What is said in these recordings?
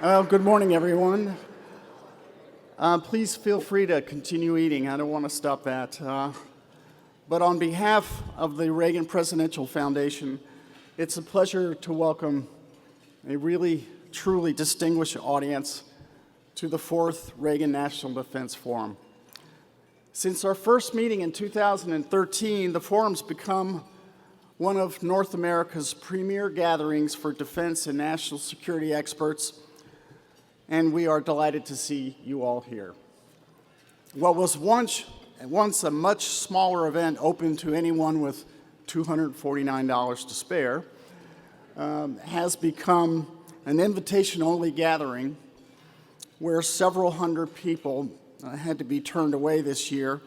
Good morning, everyone. Please feel free to continue eating. I don't want to stop that. But on behalf of the Reagan Presidential Foundation, it's a pleasure to welcome a really, truly distinguished audience to the 4th Reagan National Defense Forum. Since our first meeting in 2013, the forum's become one of North America's premier gatherings for defense and national security experts, and we are delighted to see you all here. What was once a much smaller event open to anyone with $249 to spare has become an invitation-only gathering where several hundred people had to be turned away this year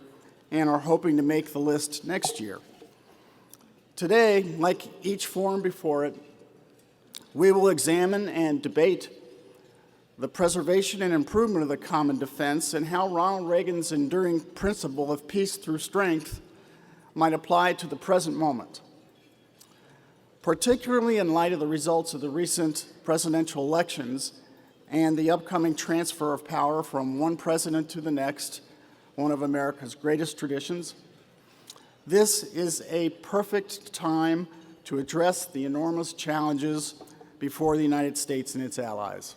and are hoping to make the list next year. Today, like each forum before it, we will examine and debate the preservation and improvement of the common defense and how Ronald Reagan's enduring principle of peace through strength might apply to the present moment, particularly in light of the results of the recent presidential elections and the upcoming transfer of power from one president to the next, one of America's greatest traditions. This is a perfect time to address the enormous challenges before the United States and its allies.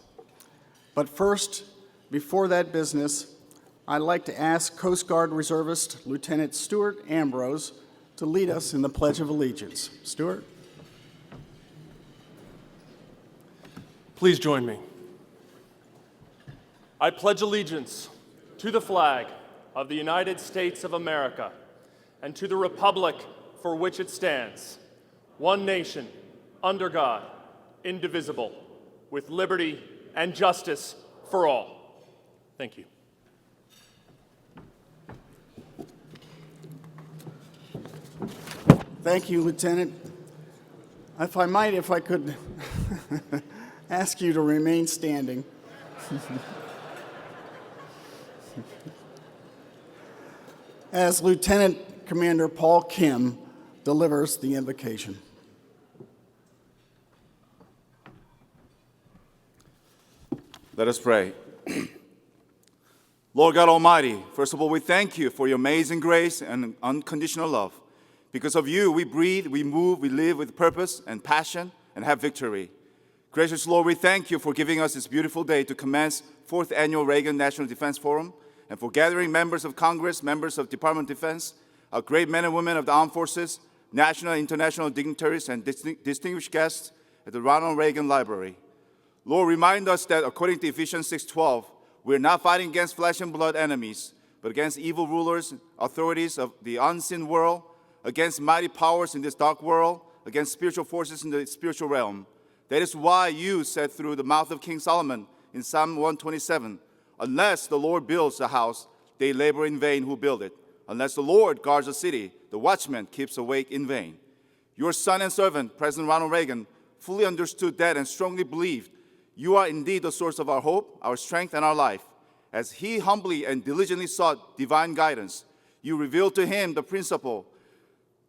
But first, before that business, I'd like to ask Coast Guard Reservist Lieutenant Stuart Ambrose to lead us in the Pledge of Allegiance. Stuart? Please join me. I pledge allegiance to the flag of the United States of America and to the republic for which it stands, one nation, under God, indivisible, with liberty and justice for all. Thank you. Thank you, Lieutenant. If I could ask you to remain standing. As Lieutenant Commander Paul Kim delivers the invocation. Let us pray. Lord God Almighty, first of all, we thank you for your amazing grace and unconditional love. Because of you, we breathe, we move, we live with purpose and passion and have victory. Gracious Lord, we thank you for giving us this beautiful day to commence 4th Annual Reagan National Defense Forum and for gathering members of Congress, members of Department of Defense, our great men and women of the armed forces, national and international dignitaries, and distinguished guests at the Ronald Reagan Library. Lord, remind us that according to Ephesians 6:12, we are not fighting against flesh and blood enemies, but against evil rulers, authorities of the unseen world, against mighty powers in this dark world, against spiritual forces in the spiritual realm. That is why you said through the mouth of King Solomon in Psalm 127, unless the Lord builds a house, they labor in vain who build it. Unless the Lord guards a city, the watchman keeps awake in vain. Your son and servant, President Ronald Reagan, fully understood that and strongly believed you are indeed the source of our hope, our strength, and our life. As he humbly and diligently sought divine guidance, you revealed to him the principle,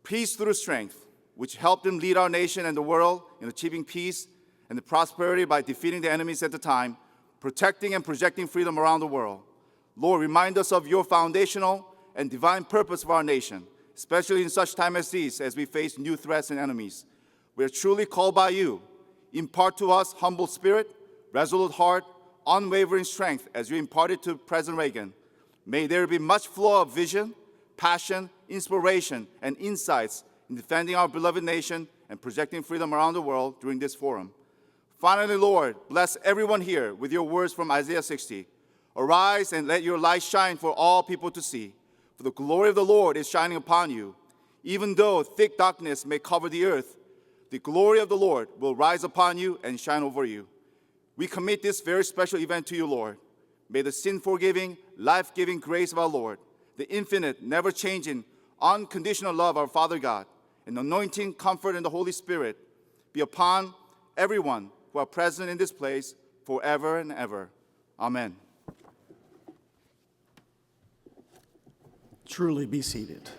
peace through strength, which helped him lead our nation and the world in achieving peace and the prosperity by defeating the enemies at the time, protecting and projecting freedom around the world. Lord, remind us of your foundational and divine purpose for our nation, especially in such time as these, as we face new threats and enemies. We are truly called by you. Impart to us humble spirit, resolute heart, unwavering strength as you imparted to President Reagan. May there be much flow of vision, passion, inspiration, and insights in defending our beloved nation and projecting freedom around the world during this forum. Finally, Lord, bless everyone here with your words from Isaiah 60. Arise and let your light shine for all people to see. For the glory of the Lord is shining upon you. Even though thick darkness may cover the earth, the glory of the Lord will rise upon you and shine over you. We commit this very special event to you, Lord. May the sin-forgiving, life-giving grace of our Lord, the infinite, never-changing, unconditional love of our Father God, and anointing, comfort, and the Holy Spirit be upon everyone who are present in this place forever and ever. Amen. Truly be seated.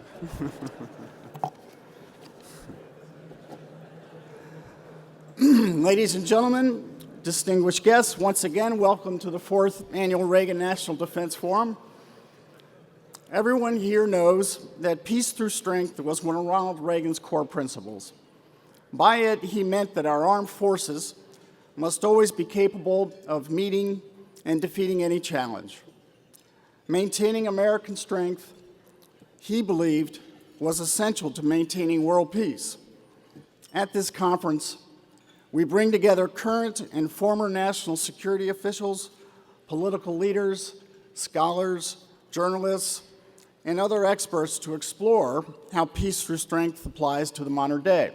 Ladies and gentlemen, Distinguished guests, once again, welcome to the 4th Annual Reagan National Defense Forum. Everyone here knows that peace through strength was one of Ronald Reagan's core principles. By it, he meant that our armed forces must always be capable of meeting and defeating any challenge. Maintaining American strength, he believed, was essential to maintaining world peace. At this conference, we bring together current and former national security officials, political leaders, scholars, journalists, and other experts to explore how peace through strength applies to the modern day.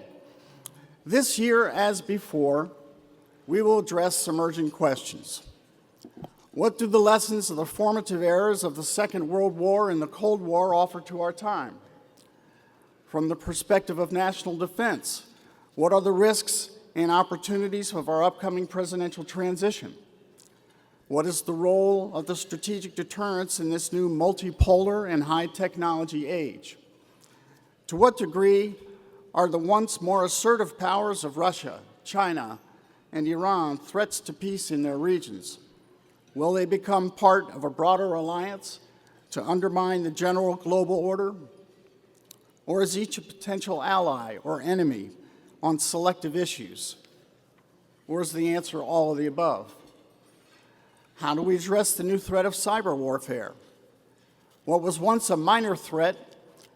This year, as before, we will address emerging questions. What do the lessons of the formative eras of the Second World War and the Cold War offer to our time? From the perspective of national defense, what are the risks and opportunities of our upcoming presidential transition? What is the role of the strategic deterrence in this new multipolar and high-technology age? To what degree are the once more assertive powers of Russia, China, and Iran threats to peace in their regions? Will they become part of a broader alliance to undermine the general global order? Or is each a potential ally or enemy on selective issues? Or is the answer all of the above? How do we address the new threat of cyber warfare? What was once a minor threat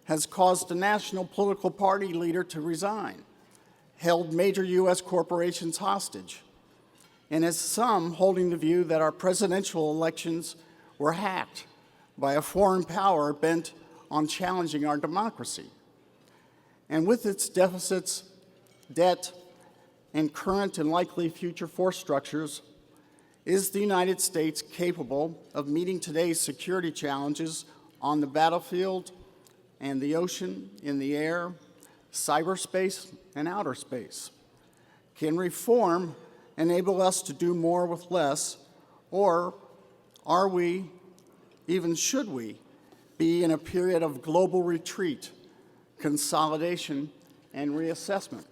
has caused a national political party leader to resign, held major U.S. corporations hostage, and has some holding the view that our presidential elections were hacked by a foreign power bent on challenging our democracy. And with its deficits, debt, and current and likely future force structures, is the United States capable of meeting today's security challenges on the battlefield and the ocean, in the air, cyberspace, and outer space? Can reform enable us to do more with less, or are we, even should we, be in a period of global retreat, consolidation, and reassessment?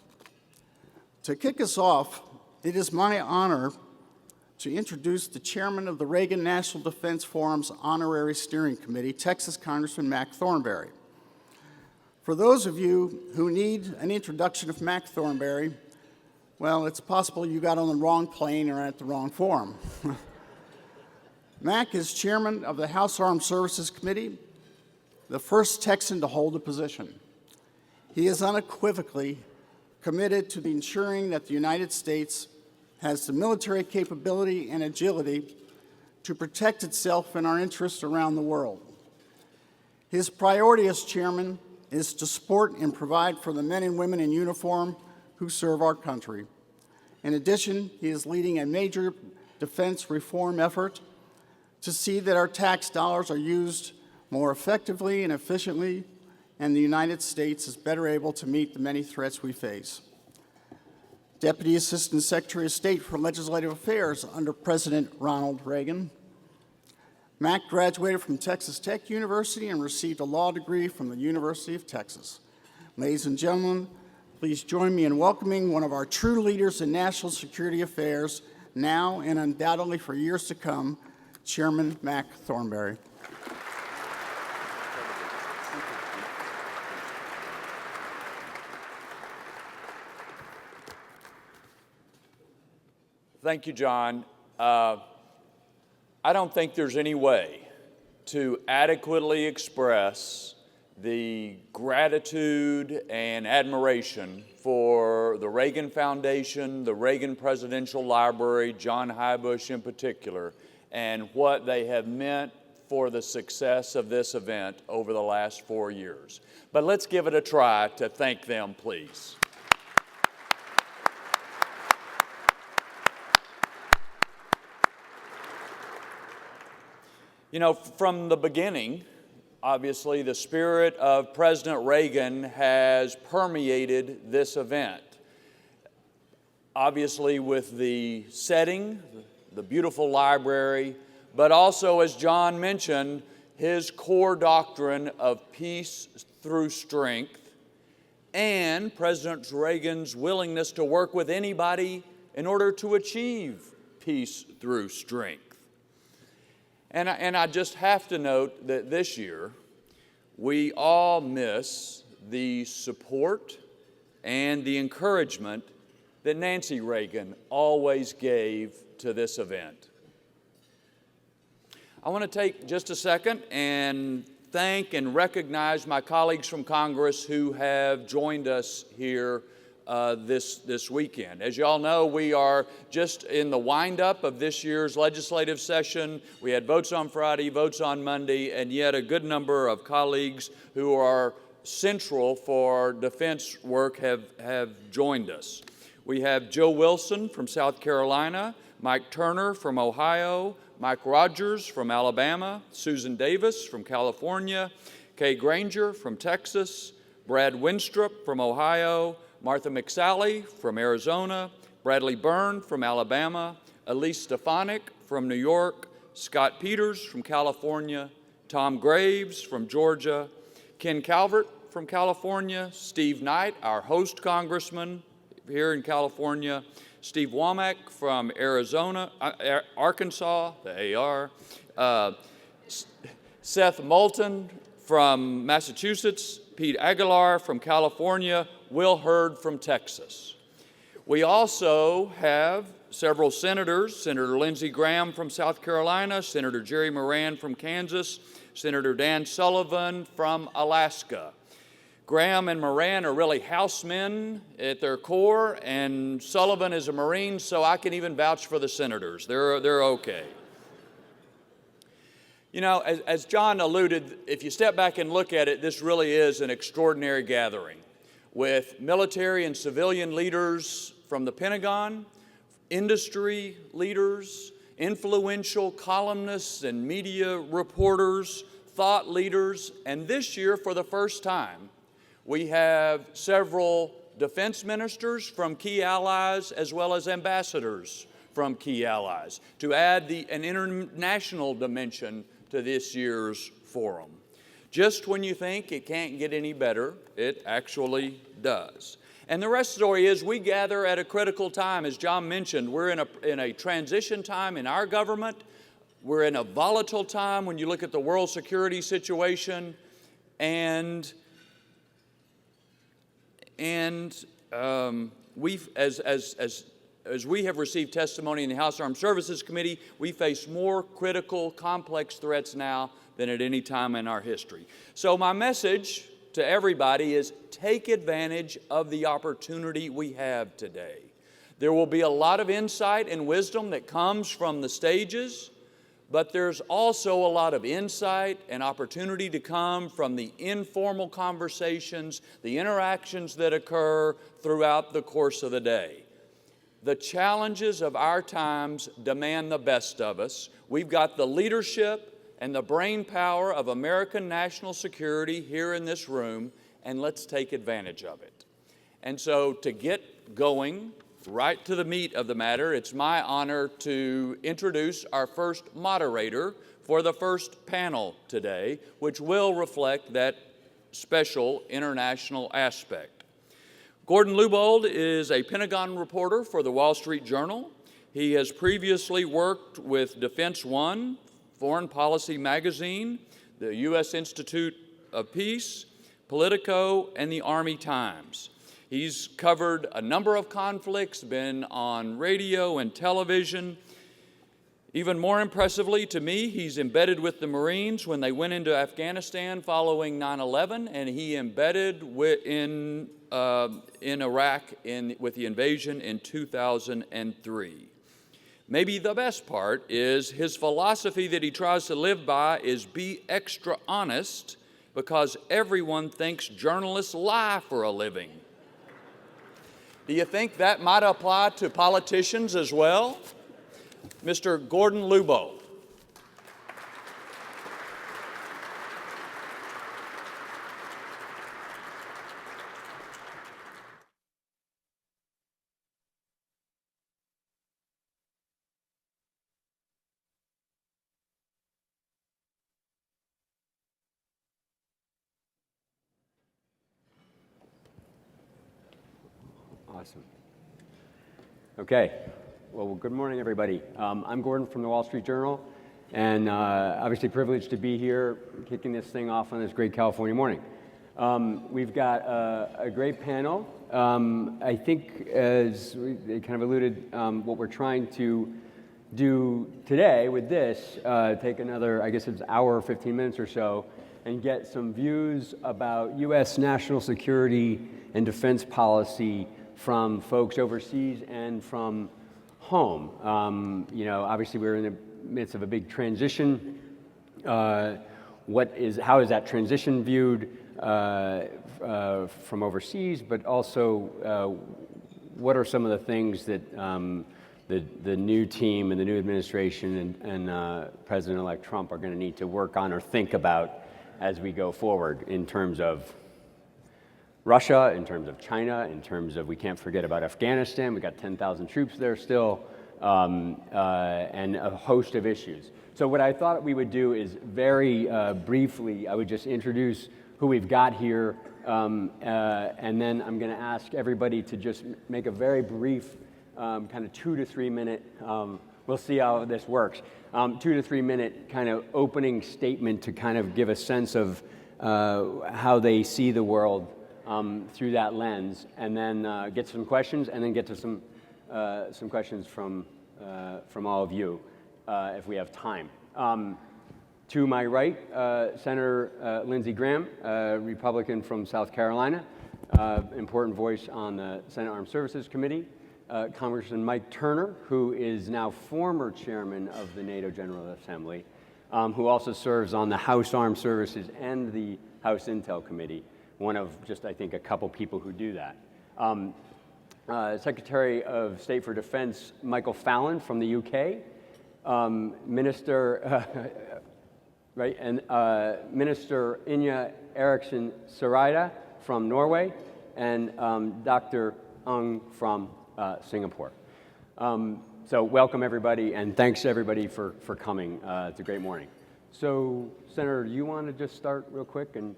To kick us off, it is my honor to introduce the chairman of the Reagan National Defense Forum's Honorary Steering Committee, Texas Congressman Mac Thornberry. For those of you who need an introduction of Mac Thornberry, well, it's possible you got on the wrong plane or at the wrong forum. Mac is chairman of the House Armed Services Committee, the first Texan to hold the position. He is unequivocally committed to ensuring that the United States has the military capability and agility to protect itself and our interests around the world. His priority as chairman is to support and provide for the men and women in uniform who serve our country. In addition, he is leading a major defense reform effort to see that our tax dollars are used more effectively and efficiently, and the United States is better able to meet the many threats we face. Deputy Assistant Secretary of State for Legislative Affairs under President Ronald Reagan. Mac graduated from Texas Tech University and received a law degree from the University of Texas. Ladies and gentlemen, please join me in welcoming one of our true leaders in national security affairs, now and undoubtedly for years to come, Chairman Mac Thornberry. Thank you, John. I don't think there's any way to adequately express the gratitude and admiration for the Reagan Foundation, the Reagan Presidential Library, John Heubusch in particular, and what they have meant for the success of this event over the last 4 years. But let's give it a try to thank them, please. You know, from the beginning, obviously, the spirit of President Reagan has permeated this event. Obviously, with the setting, the beautiful library, but also, as John mentioned, his core doctrine of peace through strength, and President Reagan's willingness to work with anybody in order to achieve peace through strength. And I just have to note that this year, we all miss the support and the encouragement that Nancy Reagan always gave to this event. I want to take just a second and thank and recognize my colleagues from Congress who have joined us here this weekend. As you all know, we are just in the wind-up of this year's legislative session. We had votes on Friday, votes on Monday, and yet a good number of colleagues who are central for defense work have joined us. We have Joe Wilson from South Carolina, Mike Turner from Ohio, Mike Rogers from Alabama, Susan Davis from California, Kay Granger from Texas, Brad Winstrup from Ohio, Martha McSally from Arizona, Bradley Byrne from Alabama, Elise Stefanik from New York, Scott Peters from California, Tom Graves from Georgia, Ken Calvert from California, Steve Knight, our host congressman here in California, Steve Womack from Arkansas, the AR, Seth Moulton from Massachusetts, Pete Aguilar from California, Will Hurd from Texas. We also have several senators, Senator Lindsey Graham from South Carolina, Senator Jerry Moran from Kansas, Senator Dan Sullivan from Alaska. Graham and Moran are really housemen at their core, and Sullivan is a Marine, so I can even vouch for the senators. They're okay. You know, as John alluded, if you step back and look at it, this really is an extraordinary gathering with military and civilian leaders from the Pentagon, industry leaders, influential columnists and media reporters, thought leaders, and this year, for the first time, we have several defense ministers from key allies as well as ambassadors from key allies to add an international dimension to this year's forum. Just when you think it can't get any better, it actually does. And the rest of the story is we gather at a critical time. As John mentioned, we're in a transition time in our government. We're in a volatile time when you look at the world security situation, and we've, as we have received testimony in the House Armed Services Committee, we face more critical, complex threats now than at any time in our history. So my message to everybody is take advantage of the opportunity we have today. There will be a lot of insight and wisdom that comes from the stages, but there's also a lot of insight and opportunity to come from the informal conversations, the interactions that occur throughout the course of the day. The challenges of our times demand the best of us. We've got the leadership and the brain power of American national security here in this room, and let's take advantage of it. And so to get going, right to the meat of the matter, it's my honor to introduce our first moderator for the first panel today, which will reflect that special international aspect. Gordon Lubold is a Pentagon reporter for the Wall Street Journal. He has previously worked with Defense One, Foreign Policy Magazine, the U.S. Institute of Peace, Politico, and the Army Times. He's covered a number of conflicts, been on radio and television. Even more impressively to me, he's embedded with the Marines when they went into Afghanistan following 9/11, and he embedded in Iraq with the invasion in 2003. Maybe the best part is his philosophy that he tries to live by is be extra honest, because everyone thinks journalists lie for a living. Do you think that might apply to politicians as well? Mr. Gordon Lubold. Awesome. Okay. Well, good morning, everybody. I'm Gordon from the Wall Street Journal, and obviously privileged to be here kicking this thing off on this great California morning. We've got a great panel. I think, as they kind of alluded, what we're trying to do today with this, take another, I guess it's an hour or 15 minutes or so, and get some views about U.S. national security and defense policy from folks overseas and from home. You know, obviously we're in the midst of a big transition. How is that transition viewed from overseas, but also what are some of the things that the new team and the new administration and President-elect Trump are going to need to work on or think about as we go forward in terms of Russia, in terms of China, in terms of, we can't forget about Afghanistan. We got 10,000 troops there still, and a host of issues. So what I thought we would do is very briefly, I would just introduce who we've got here, and then I'm going to ask everybody to just make a very brief, kind of 2 to 3 minute, we'll see how this works, 2 to 3 minute kind of opening statement to kind of give a sense of how they see the world through that lens, and then get some questions, and then get to some questions from all of you if we have time. To my right, Senator Lindsey Graham, Republican from South Carolina, important voice on the Senate Armed Services Committee. Congressman Mike Turner, who is now former chairman of the NATO General Assembly, who also serves on the House Armed Services and the House Intel Committee, one of just, I think, a couple people who do that. Secretary of State for Defense Michael Fallon from the UK, Minister Minister Ine Eriksen Søreide from Norway, and Dr. Ung from Singapore. So welcome everybody, and thanks everybody for coming. It's a great morning. So, Senator, do you want to just start real quick and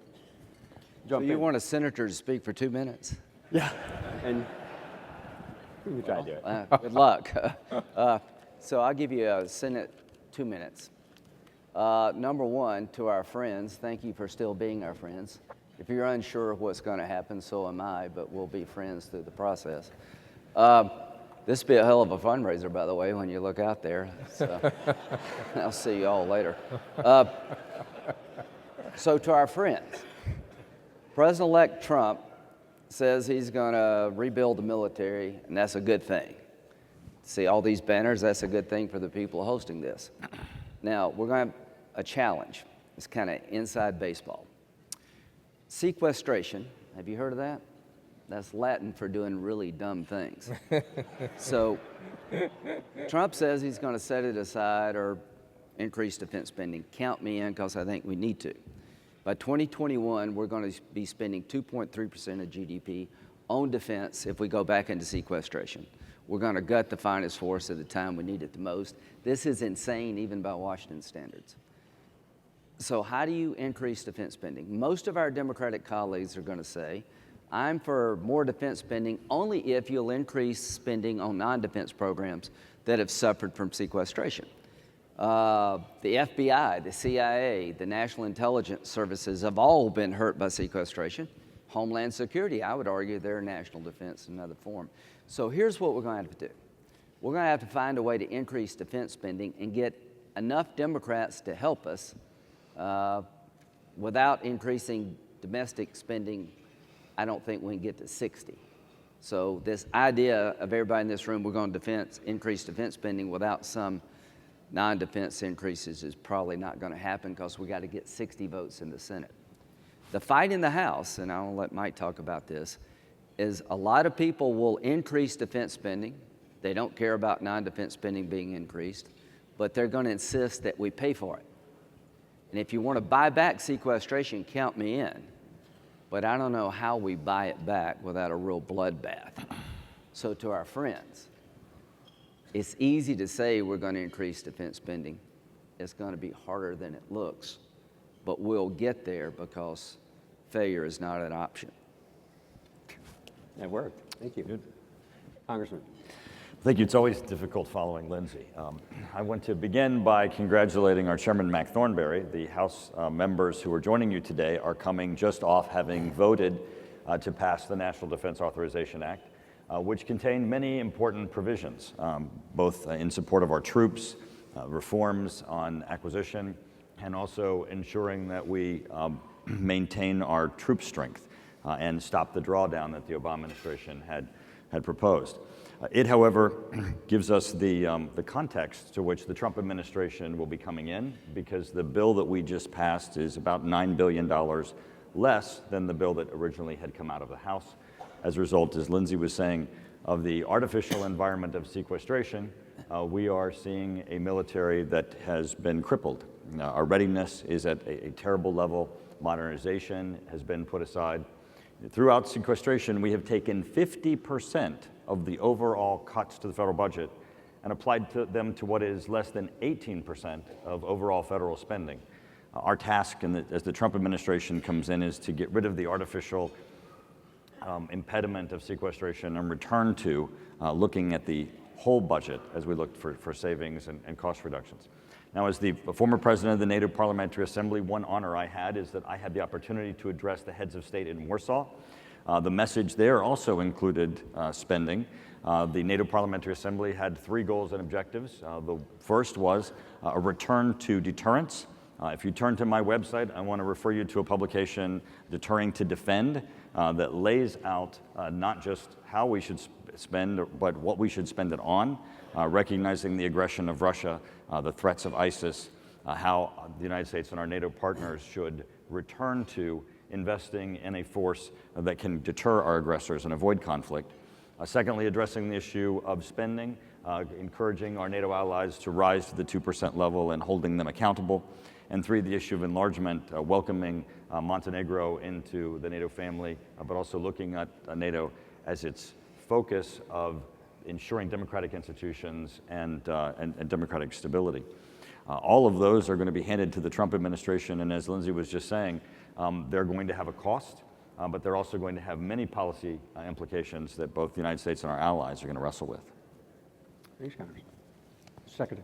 jump in? You want a senator to speak for 2 minutes? Yeah, and we can try to do it. Good luck. So I'll give you a Senate 2 minutes. Number one, to our friends, thank you for still being our friends. If you're unsure of what's going to happen, so am I, but we'll be friends through the process. This will be a hell of a fundraiser, by the way, when you look out there. So I'll see you all later. So to our friends, President-elect Trump says he's going to rebuild the military, and that's a good thing. See all these banners, that's a good thing for the people hosting this. Now, we're going to have a challenge. It's kind of inside baseball. Sequestration, have you heard of that? That's Latin for doing really dumb things. So Trump says he's going to set it aside or increase defense spending. Count me in, because I think we need to. By 2021, we're going to be spending 2.3% of GDP on defense if we go back into sequestration. We're going to gut the finest force at the time we need it the most. This is insane, even by Washington standards. So how do you increase defense spending? Most of our Democratic colleagues are going to say, I'm for more defense spending only if you'll increase spending on non-defense programs that have suffered from sequestration. The FBI, the CIA, the National Intelligence Services have all been hurt by sequestration. Homeland Security, I would argue, they're national defense in another form. So here's what we're going to have to do. We're going to have to find a way to increase defense spending and get enough Democrats to help us without increasing domestic spending. I don't think we can get to 60. So this idea of everybody in this room, we're going to increase defense spending without some non-defense increases is probably not going to happen, because we got to get 60 votes in the Senate. The fight in the House, and I'll let Mike talk about this, is a lot of people will increase defense spending. They don't care about non-defense spending being increased, but they're going to insist that we pay for it. And if you want to buy back sequestration, count me in. But I don't know how we buy it back without a real bloodbath. So to our friends, it's easy to say we're going to increase defense spending. It's going to be harder than it looks, but we'll get there, because failure is not an option. That worked. Thank you. Good. Congressman. Thank you. It's always difficult following Lindsay. I want to begin by congratulating our Chairman, Mac Thornberry. The House members who are joining you today are coming just off having voted to pass the National Defense Authorization Act, which contained many important provisions, both in support of our troops, reforms on acquisition, and also ensuring that we maintain our troop strength and stop the drawdown that the Obama administration had proposed. It, however, gives us the context to which the Trump administration will be coming in, because the bill that we just passed is about $9 billion less than the bill that originally had come out of the House. As a result, as Lindsay was saying, of the artificial environment of sequestration, we are seeing a military that has been crippled. Our readiness is at a terrible level. Modernization has been put aside. Throughout sequestration, we have taken 50% of the overall cuts to the federal budget and applied them to what is less than 18% of overall federal spending. Our task, as the Trump administration comes in, is to get rid of the artificial impediment of sequestration and return to looking at the whole budget as we look for savings and cost reductions. Now, as the former president of the NATO Parliamentary Assembly, one honor I had is that I had the opportunity to address the heads of state in Warsaw. The message there also included spending. The NATO Parliamentary Assembly had 3 goals and objectives. The first was a return to deterrence. If you turn to my website, I want to refer you to a publication, Deterring to Defend, that lays out not just how we should spend, but what we should spend it on, recognizing the aggression of Russia, the threats of ISIS, how the United States and our NATO partners should return to investing in a force that can deter our aggressors and avoid conflict. Secondly, addressing the issue of spending, encouraging our NATO allies to rise to the 2% level and holding them accountable. And 3, the issue of enlargement, welcoming Montenegro into the NATO family, but also looking at NATO as its focus of ensuring democratic institutions and democratic stability. All of those are going to be handed to the Trump administration, and as Lindsay was just saying, they're going to have a cost, but they're also going to have many policy implications that both the United States and our allies are going to wrestle with. Second.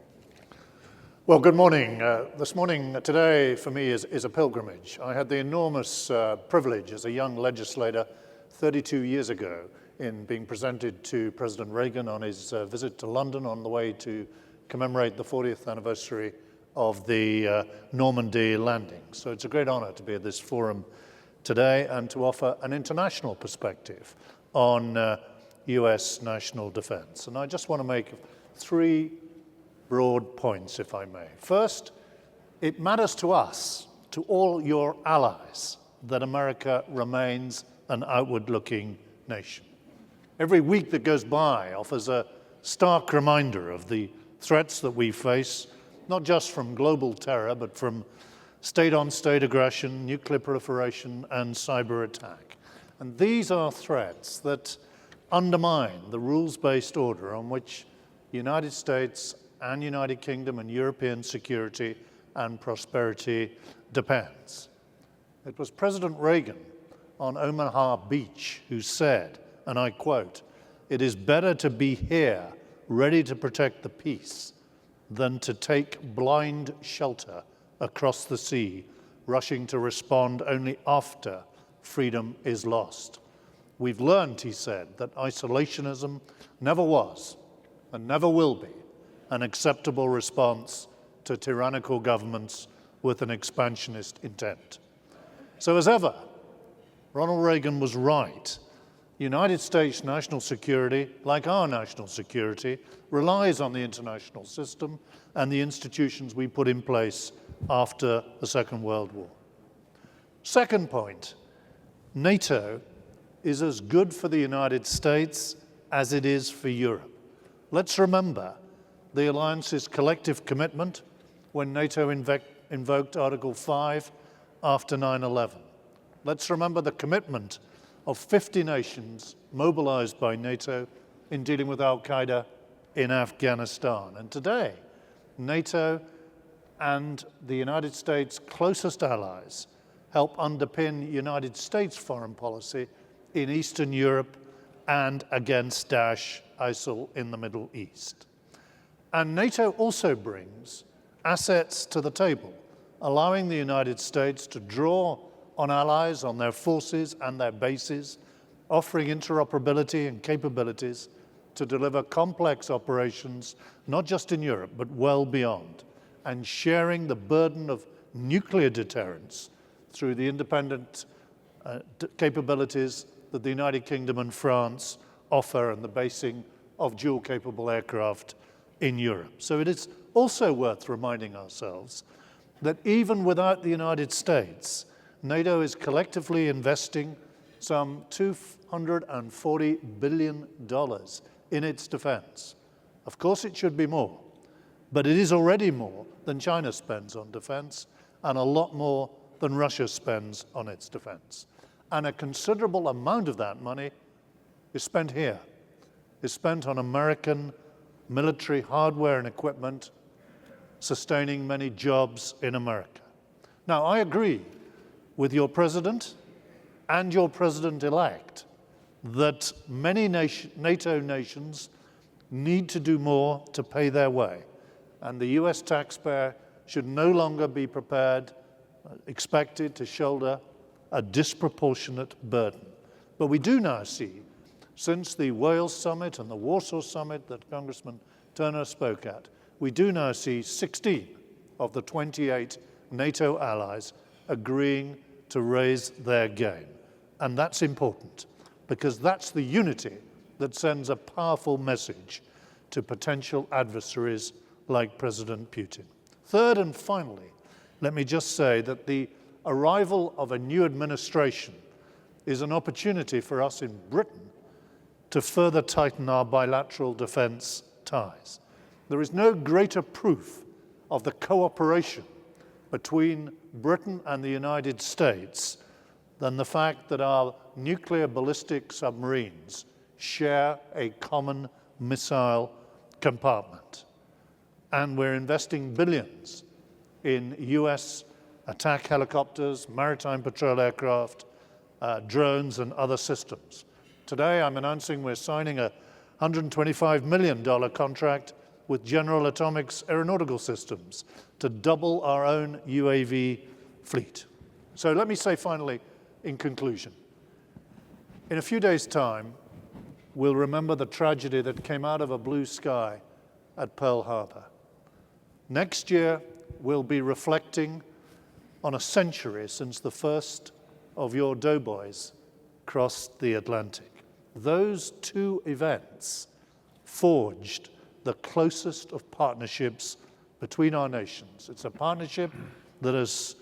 Well, good morning. This morning, today, for me, is a pilgrimage. I had the enormous privilege as a young legislator 32 years ago in being presented to President Reagan on his visit to London on the way to commemorate the 40th anniversary of the Normandy landing. So it's a great honor to be at this forum today and to offer an international perspective on U.S. national defense. And I just want to make 3 broad points, if I may. First, it matters to us, to all your allies, that America remains an outward-looking nation. Every week that goes by offers a stark reminder of the threats that we face, not just from global terror, but from state-on-state aggression, nuclear proliferation, and cyber attack. And these are threats that undermine the rules-based order on which the United States and United Kingdom and European security and prosperity depends. It was President Reagan on Omaha Beach who said, and I quote, "It is better to be here, ready to protect the peace, than to take blind shelter across the sea, rushing to respond only after freedom is lost." We've learned, he said, that isolationism never was and never will be an acceptable response to tyrannical governments with an expansionist intent. So as ever, Ronald Reagan was right. United States national security, like our national security, relies on the international system and the institutions we put in place after the Second World War. Second point, NATO is as good for the United States as it is for Europe. Let's remember the alliance's collective commitment when NATO invoked Article 5 after 9/11. Let's remember the commitment of 50 nations mobilized by NATO in dealing with al-Qaeda in Afghanistan. And today, NATO and the United States' closest allies help underpin United States foreign policy in Eastern Europe and against Daesh, ISIL in the Middle East. And NATO also brings assets to the table, allowing the United States to draw on allies, on their forces and their bases, offering interoperability and capabilities to deliver complex operations, not just in Europe, but well beyond, and sharing the burden of nuclear deterrence through the independent capabilities that the United Kingdom and France offer and the basing of dual-capable aircraft in Europe. So it is also worth reminding ourselves that even without the United States, NATO is collectively investing some $240 billion in its defense. Of course, it should be more, but it is already more than China spends on defense and a lot more than Russia spends on its defense. And a considerable amount of that money is spent here, is spent on American military hardware and equipment, sustaining many jobs in America. Now, I agree with your president and your president-elect that many NATO nations need to do more to pay their way, and the US taxpayer should no longer be expected to shoulder a disproportionate burden. But we do now see, since the Wales summit and the Warsaw summit that Congressman Turner spoke at, we do now see 16 of the 28 NATO allies agreeing to raise their game. And that's important, because that's the unity that sends a powerful message to potential adversaries like President Putin. Third and finally, let me just say that the arrival of a new administration is an opportunity for us in Britain to further tighten our bilateral defense ties. There is no greater proof of the cooperation between Britain and the United States than the fact that our nuclear ballistic submarines share a common missile compartment. And we're investing billions in US attack helicopters, maritime patrol aircraft, drones, and other systems. Today, I'm announcing we're signing a $125 million contract with General Atomics Aeronautical Systems to double our own UAV fleet. So let me say finally, in conclusion, in a few days' time, we'll remember the tragedy that came out of a blue sky at Pearl Harbor. Next year, we'll be reflecting on a century since the first of your doughboys crossed the Atlantic. Those two events forged the closest of partnerships between our nations. It's a partnership that has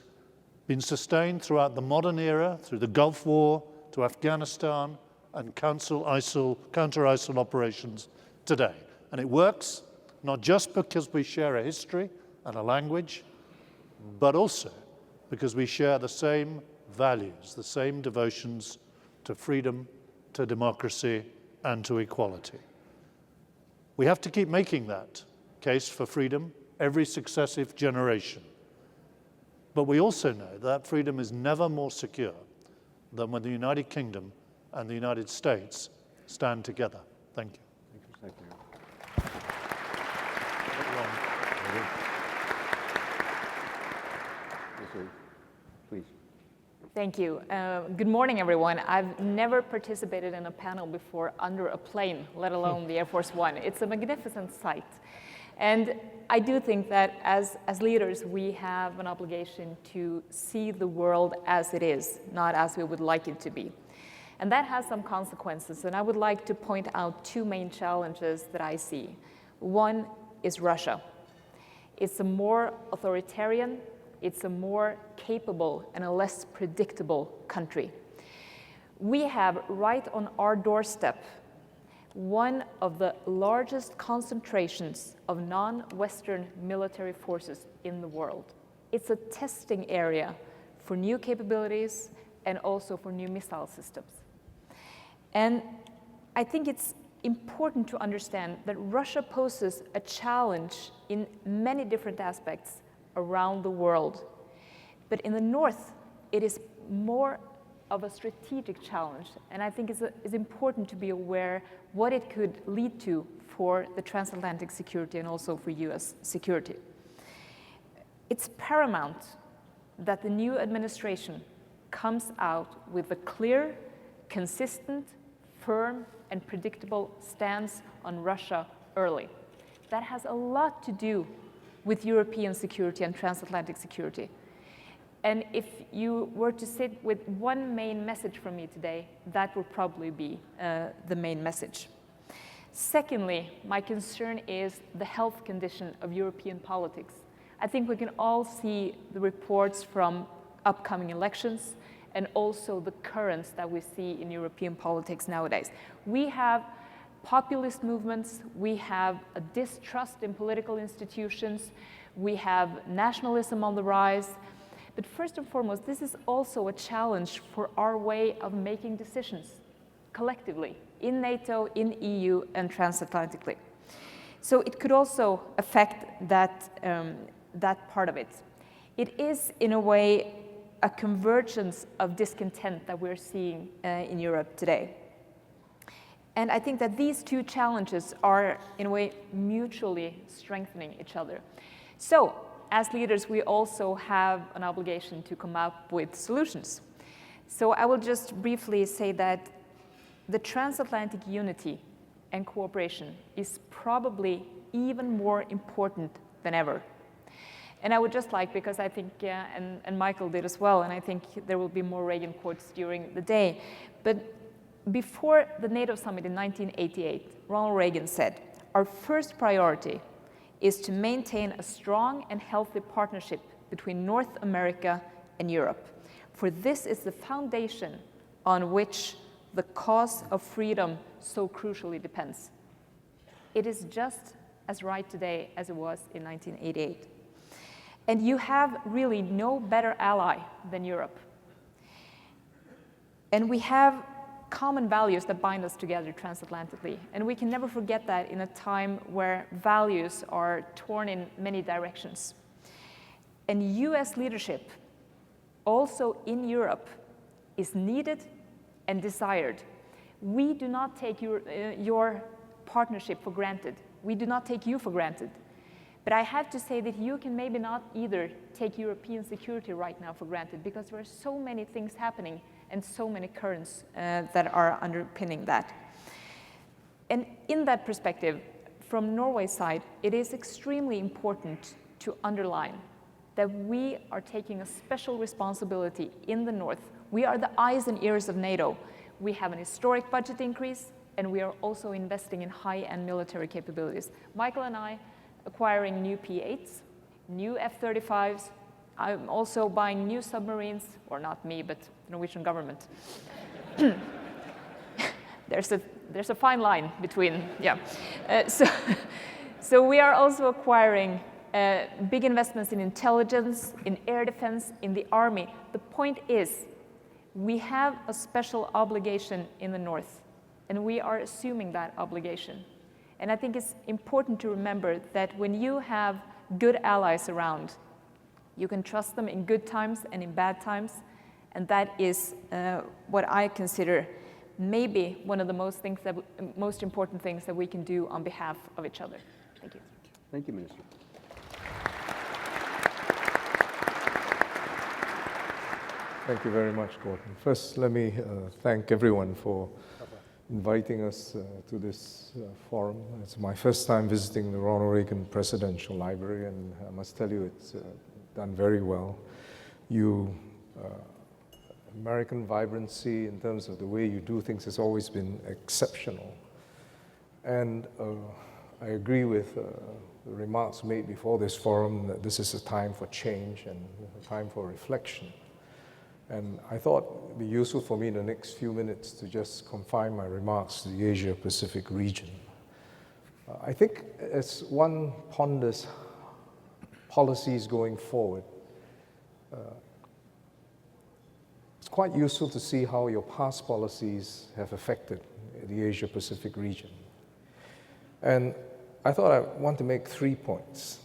been sustained throughout the modern era, through the Gulf War, to Afghanistan, and counter-ISIL operations today. And it works not just because we share a history and a language, but also because we share the same values, the same devotions to freedom, to democracy, and to equality. We have to keep making that case for freedom every successive generation. But we also know that freedom is never more secure than when the United Kingdom and the United States stand together. Thank you. Thank you, Secretary. Please. Thank you. Good morning, everyone. I've never participated in a panel before under a plane, let alone the Air Force One. It's a magnificent sight. And I do think that as leaders, we have an obligation to see the world as it is, not as we would like it to be. And that has some consequences, and I would like to point out two main challenges that I see. One is Russia. It's a more authoritarian, it's a more capable and a less predictable country. We have right on our doorstep one of the largest concentrations of non-Western military forces in the world. It's a testing area for new capabilities and also for new missile systems. And I think it's important to understand that Russia poses a challenge in many different aspects around the world. But in the north, it is more of a strategic challenge, and I think it's important to be aware what it could lead to for the transatlantic security and also for US security. It's paramount that the new administration comes out with a clear, consistent, firm, and predictable stance on Russia early. That has a lot to do with European security and transatlantic security. And if you were to sit with one main message from me today, that would probably be the main message. Secondly, my concern is the health condition of European politics. I think we can all see the reports from upcoming elections and also the currents that we see in European politics nowadays. We have populist movements, we have a distrust in political institutions, we have nationalism on the rise. But first and foremost, this is also a challenge for our way of making decisions collectively in NATO, in EU, and transatlantically. So it could also affect that part of it. It is, in a way, a convergence of discontent that we're seeing in Europe today. And I think that these two challenges are, in a way, mutually strengthening each other. So, as leaders, we also have an obligation to come up with solutions. So I will just briefly say that the transatlantic unity and cooperation is probably even more important than ever. And I would just like, because I think, and Michael did as well, and I think there will be more Reagan quotes during the day, but before the NATO summit in 1988, Ronald Reagan said, "Our first priority is to maintain a strong and healthy partnership between North America and Europe. For this is the foundation on which the cause of freedom so crucially depends." It is just as right today as it was in 1988. And you have really no better ally than Europe. And we have common values that bind us together transatlantically. And we can never forget that in a time where values are torn in many directions. And US leadership, also in Europe, is needed and desired. We do not take your partnership for granted. We do not take you for granted. But I have to say that you can maybe not either take European security right now for granted, because there are so many things happening and so many currents that are underpinning that. And in that perspective, from Norway's side, it is extremely important to underline that we are taking a special responsibility in the North. We are the eyes and ears of NATO. We have an historic budget increase, and we are also investing in high-end military capabilities. Michael and I acquiring new P-8s, new F-35s. I'm also buying new submarines, or not me, but the Norwegian government. There's a fine line between, yeah. So we are also acquiring big investments in intelligence, in air defense, in the army. The point is, we have a special obligation in the North, and we are assuming that obligation. And I think it's important to remember that when you have good allies around, you can trust them in good times and in bad times, and that is what I consider maybe one of the most important things that we can do on behalf of each other. Thank you. Thank you, Minister. Thank you very much, Gordon. First, let me thank everyone for inviting us to this forum. It's my first time visiting the Ronald Reagan Presidential Library, and I must tell you it's done very well. American vibrancy in terms of the way you do things has always been exceptional. And I agree with the remarks made before this forum that this is a time for change and a time for reflection. And I thought it would be useful for me in the next few minutes to just confine my remarks to the Asia-Pacific region. I think as one ponders policies going forward, it's quite useful to see how your past policies have affected the Asia-Pacific region. And I thought I want to make 3 points.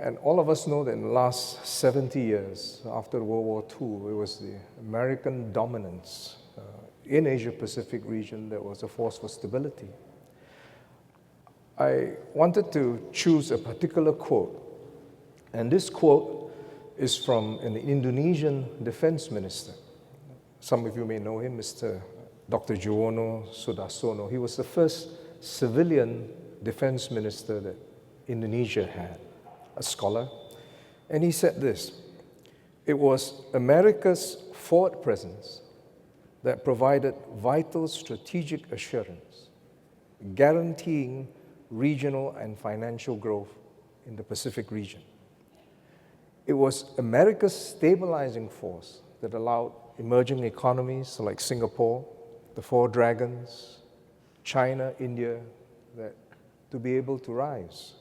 And all of us know that in the last 70 years, after World War II, it was the American dominance in Asia-Pacific region that was a force for stability. I wanted to choose a particular quote, and this quote is from an Indonesian defense minister. Some of you may know him, Dr. Juwono Sudarsono. He was the first civilian defense minister that Indonesia had, a scholar. And he said this: "It was America's forward presence that provided vital strategic assurance, guaranteeing regional and financial growth in the Pacific region. It was America's stabilizing force that allowed emerging economies like Singapore, the Four Dragons, China, India, to be able to rise.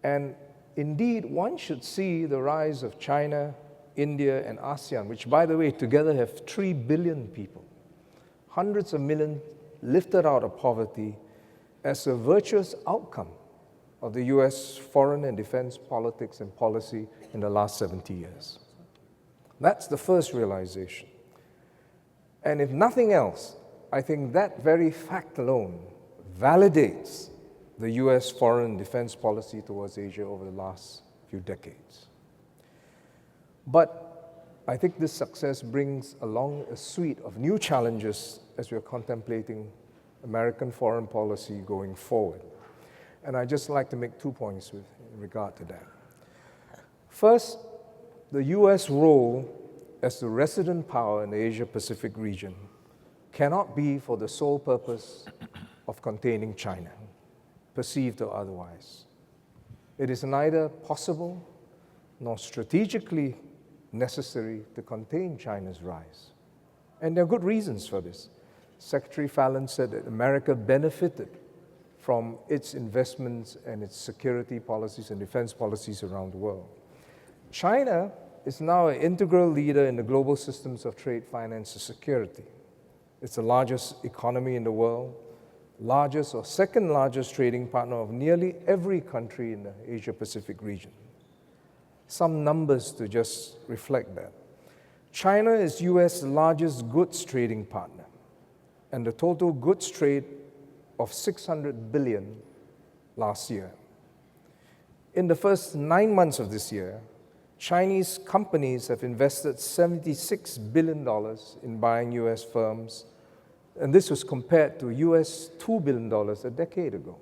And indeed, one should see the rise of China, India, and ASEAN, which, by the way, together have 3 billion people, hundreds of millions lifted out of poverty, as a virtuous outcome of the US foreign and defense politics and policy in the last 70 years. That's the first realization. And if nothing else, I think that very fact alone validates the US foreign and defense policy towards Asia over the last few decades. But I think this success brings along a suite of new challenges as we're contemplating American foreign policy going forward. And I'd just like to make 2 points in regard to that. First, the US role as the resident power in the Asia-Pacific region cannot be for the sole purpose of containing China, perceived or otherwise. It is neither possible nor strategically necessary to contain China's rise. And there are good reasons for this. Secretary Fallon said that America benefited from its investments and its security policies and defense policies around the world. China is now an integral leader in the global systems of trade, finance, and security. It's the largest economy in the world, largest or second largest trading partner of nearly every country in the Asia-Pacific region. Some numbers to just reflect that. China is US' largest goods trading partner, and the total goods trade of $600 billion last year. In the first 9 months of this year, Chinese companies have invested $76 billion in buying US firms, and this was compared to US $2 billion a decade ago.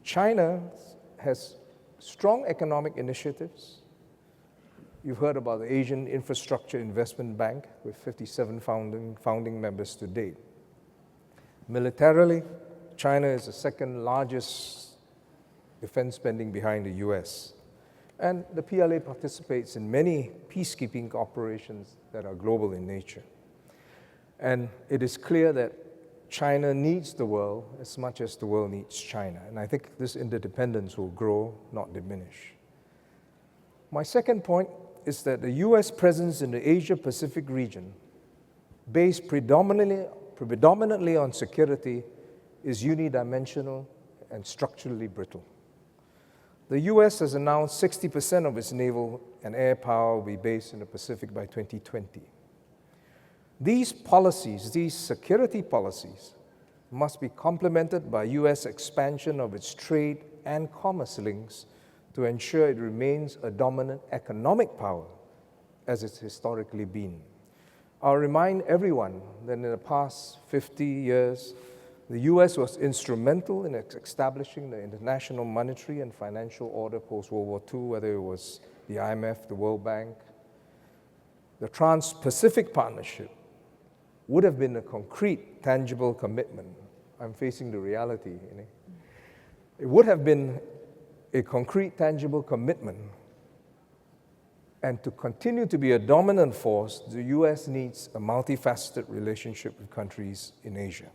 China has strong economic initiatives. You've heard about the Asian Infrastructure Investment Bank with 57 founding members to date. Militarily, China is the second largest defense spending behind the US. And the PLA participates in many peacekeeping operations that are global in nature. And it is clear that China needs the world as much as the world needs China. And I think this interdependence will grow, not diminish. My second point is that the US presence in the Asia-Pacific region, based predominantly on security, is unidimensional and structurally brittle. The US has announced 60% of its naval and air power will be based in the Pacific by 2020. These policies, these security policies, must be complemented by US expansion of its trade and commerce links to ensure it remains a dominant economic power as it's historically been. I'll remind everyone that in the past 50 years, the US was instrumental in establishing the international monetary and financial order post-World War II, whether it was the IMF, the World Bank. The Trans-Pacific Partnership would have been a concrete, tangible commitment. I'm facing the reality. It would have been a concrete, tangible commitment. And to continue to be a dominant force, the US needs a multifaceted relationship with countries in Asia.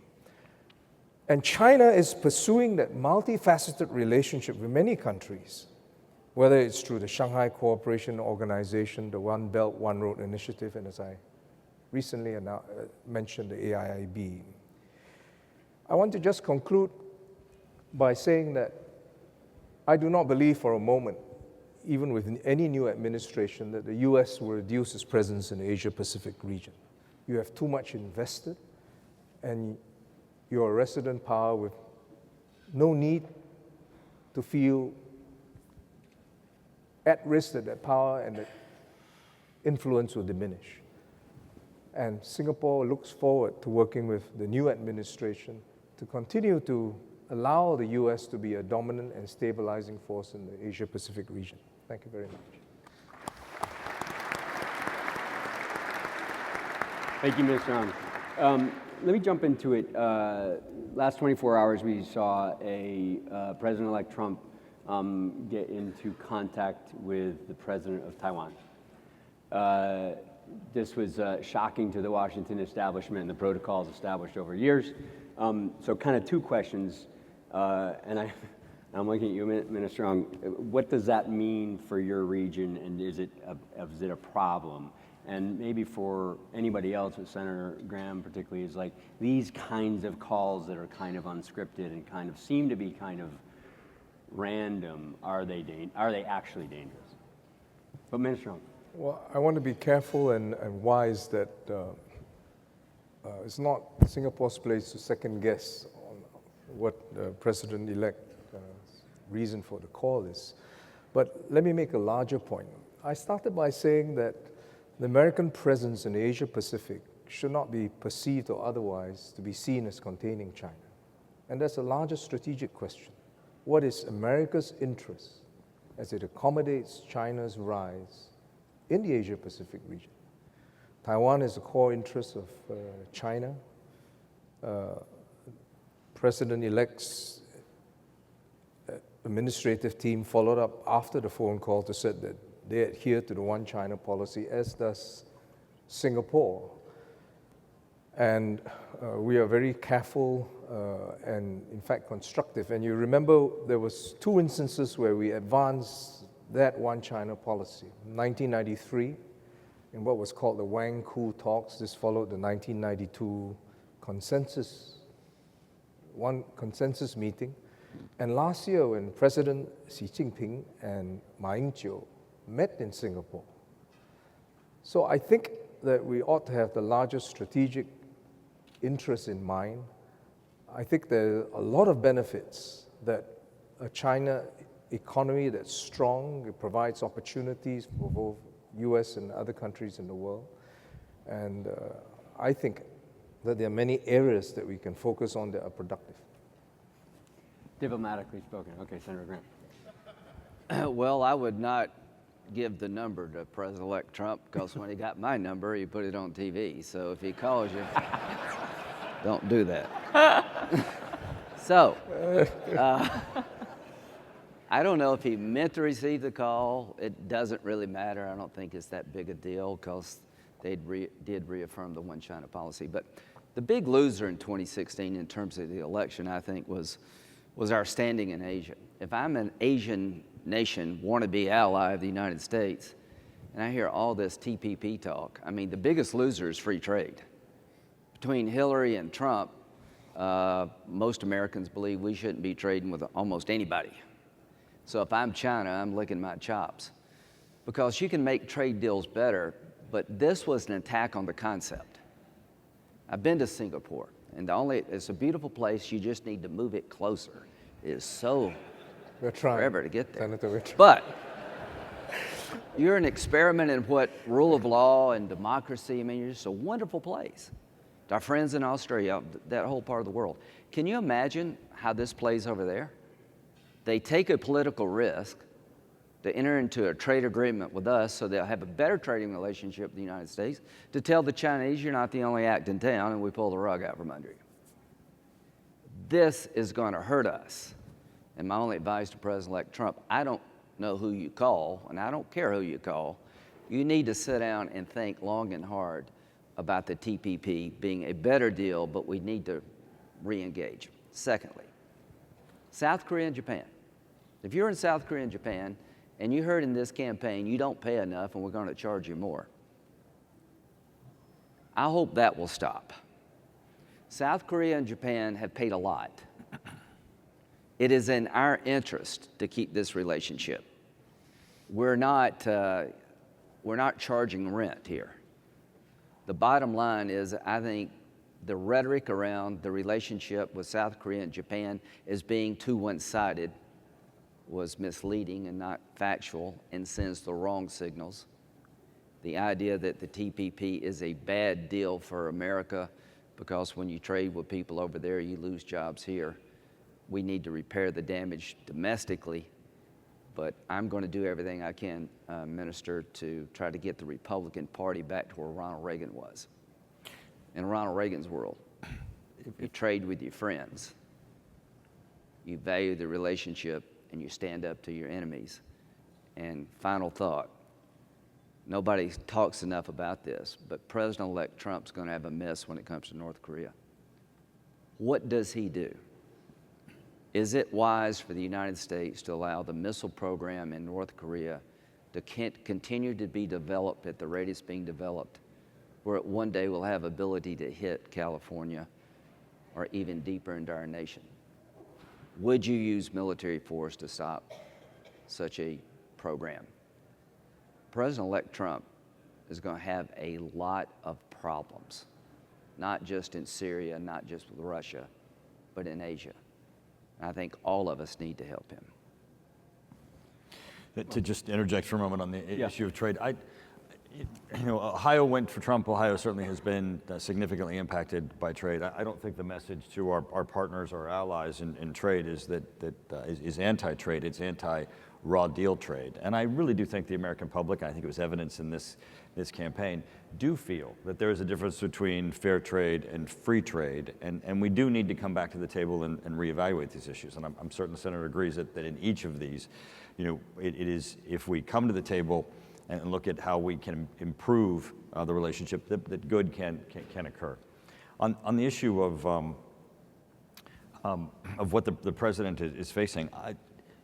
And China is pursuing that multifaceted relationship with many countries, whether it's through the Shanghai Cooperation Organization, the One Belt, One Road initiative, and as I recently mentioned, the AIIB. I want to just conclude by saying that I do not believe for a moment, even with any new administration, that the US will reduce its presence in the Asia-Pacific region. You have too much invested, and you're a resident power with no need to feel at risk that that power and that influence will diminish. And Singapore looks forward to working with the new administration to continue to allow the US to be a dominant and stabilizing force in the Asia-Pacific region. Thank you very much. Thank you, Mr. Ong. Let me jump into it. Last 24 hours, we saw President-elect Trump get into contact with the president of Taiwan. This was shocking to the Washington establishment and the protocols established over years. So kind of two questions, and I'm looking at you, Minister Ong. What does that mean for your region, and is it a problem? And maybe for anybody else, with Senator Graham particularly, is like these kinds of calls that are kind of unscripted and kind of seem to be kind of random, are they actually dangerous? But Minister Ong. Well, I want to be careful and wise that it's not Singapore's place to second guess on what the President-elect's reason for the call is. But let me make a larger point. I started by saying that the American presence in the Asia-Pacific should not be perceived or otherwise to be seen as containing China. And that's a larger strategic question. What is America's interest as it accommodates China's rise in the Asia-Pacific region? Taiwan is a core interest of China. President-elect's administrative team followed up after the phone call to say that they adhere to the One China policy, as does Singapore. And we are very careful and, in fact, constructive. And you remember there was 2 instances where we advanced that One China policy. 1993, in what was called the Wang Ku talks. This followed the 1992 consensus meeting. And last year, when President Xi Jinping and Ma Ying-jeou met in Singapore. So I think that we ought to have the larger strategic interest in mind. I think there are a lot of benefits that a China economy that's strong, it provides opportunities for both US and other countries in the world. And I think that there are many areas that we can focus on that are productive. Diplomatically spoken. Okay, Senator Graham. Well, I would not give the number to President-elect Trump, because when he got my number, he put it on TV. So if he calls you, don't do that. So, I don't know if he meant to receive the call. It doesn't really matter. I don't think it's that big a deal, because they did reaffirm the One China policy. But the big loser in 2016 in terms of the election, I think, was our standing in Asia. If I'm an Asian nation, wannabe ally of the United States, and I hear all this TPP talk, I mean, the biggest loser is free trade. Between Hillary and Trump, most Americans believe we shouldn't be trading with almost anybody. So if I'm China, I'm licking my chops, because you can make trade deals better, but this was an attack on the concept. I've been to Singapore, and it's a beautiful place. You just need to move it closer. It is so We're trying. forever to get there. Senator, we're trying. But you're an experiment in what rule of law and democracy. I mean, you're just a wonderful place. Our friends in Australia, that whole part of the world. Can you imagine how this plays over there? They take a political risk to enter into a trade agreement with us so they'll have a better trading relationship with the United States, to tell the Chinese you're not the only act in town, and we pull the rug out from under you. This is going to hurt us. And my only advice to President-elect Trump, I don't know who you call, and I don't care who you call. You need to sit down and think long and hard about the TPP being a better deal, but we need to re-engage. Secondly, South Korea and Japan. If you're in South Korea and Japan, and you heard in this campaign you don't pay enough and we're going to charge you more, I hope that will stop. South Korea and Japan have paid a lot. It is in our interest to keep this relationship. We're not charging rent here. The bottom line is, I think the rhetoric around the relationship with South Korea and Japan as being too one-sided was misleading and not factual and sends the wrong signals. The idea that the TPP is a bad deal for America because when you trade with people over there, you lose jobs here. We need to repair the damage domestically, but I'm going to do everything I can, Minister, to try to get the Republican Party back to where Ronald Reagan was. In Ronald Reagan's world, you trade with your friends, you value the relationship, and you stand up to your enemies. And final thought, nobody talks enough about this, but President-elect Trump's going to have a mess when it comes to North Korea. What does he do? Is it wise for the United States to allow the missile program in North Korea to continue to be developed at the rate it's being developed, where it one day will have ability to hit California or even deeper into our nation? Would you use military force to stop such a program? President-elect Trump is going to have a lot of problems, not just in Syria, not just with Russia, but in Asia. And I think all of us need to help him. To just interject for a moment on the issue of trade, Ohio went for Trump. Ohio certainly has been significantly impacted by trade. I don't think the message to our partners or allies in trade is that is anti-trade. It's anti-raw deal trade. And I really do think the American public, I think it was evidence in this campaign, do feel that there is a difference between fair trade and free trade. And we do need to come back to the table and reevaluate these issues. And I'm certain the Senator agrees that in each of these, it is, if we come to the table and look at how we can improve the relationship, that good can occur. On the issue of what the president is facing,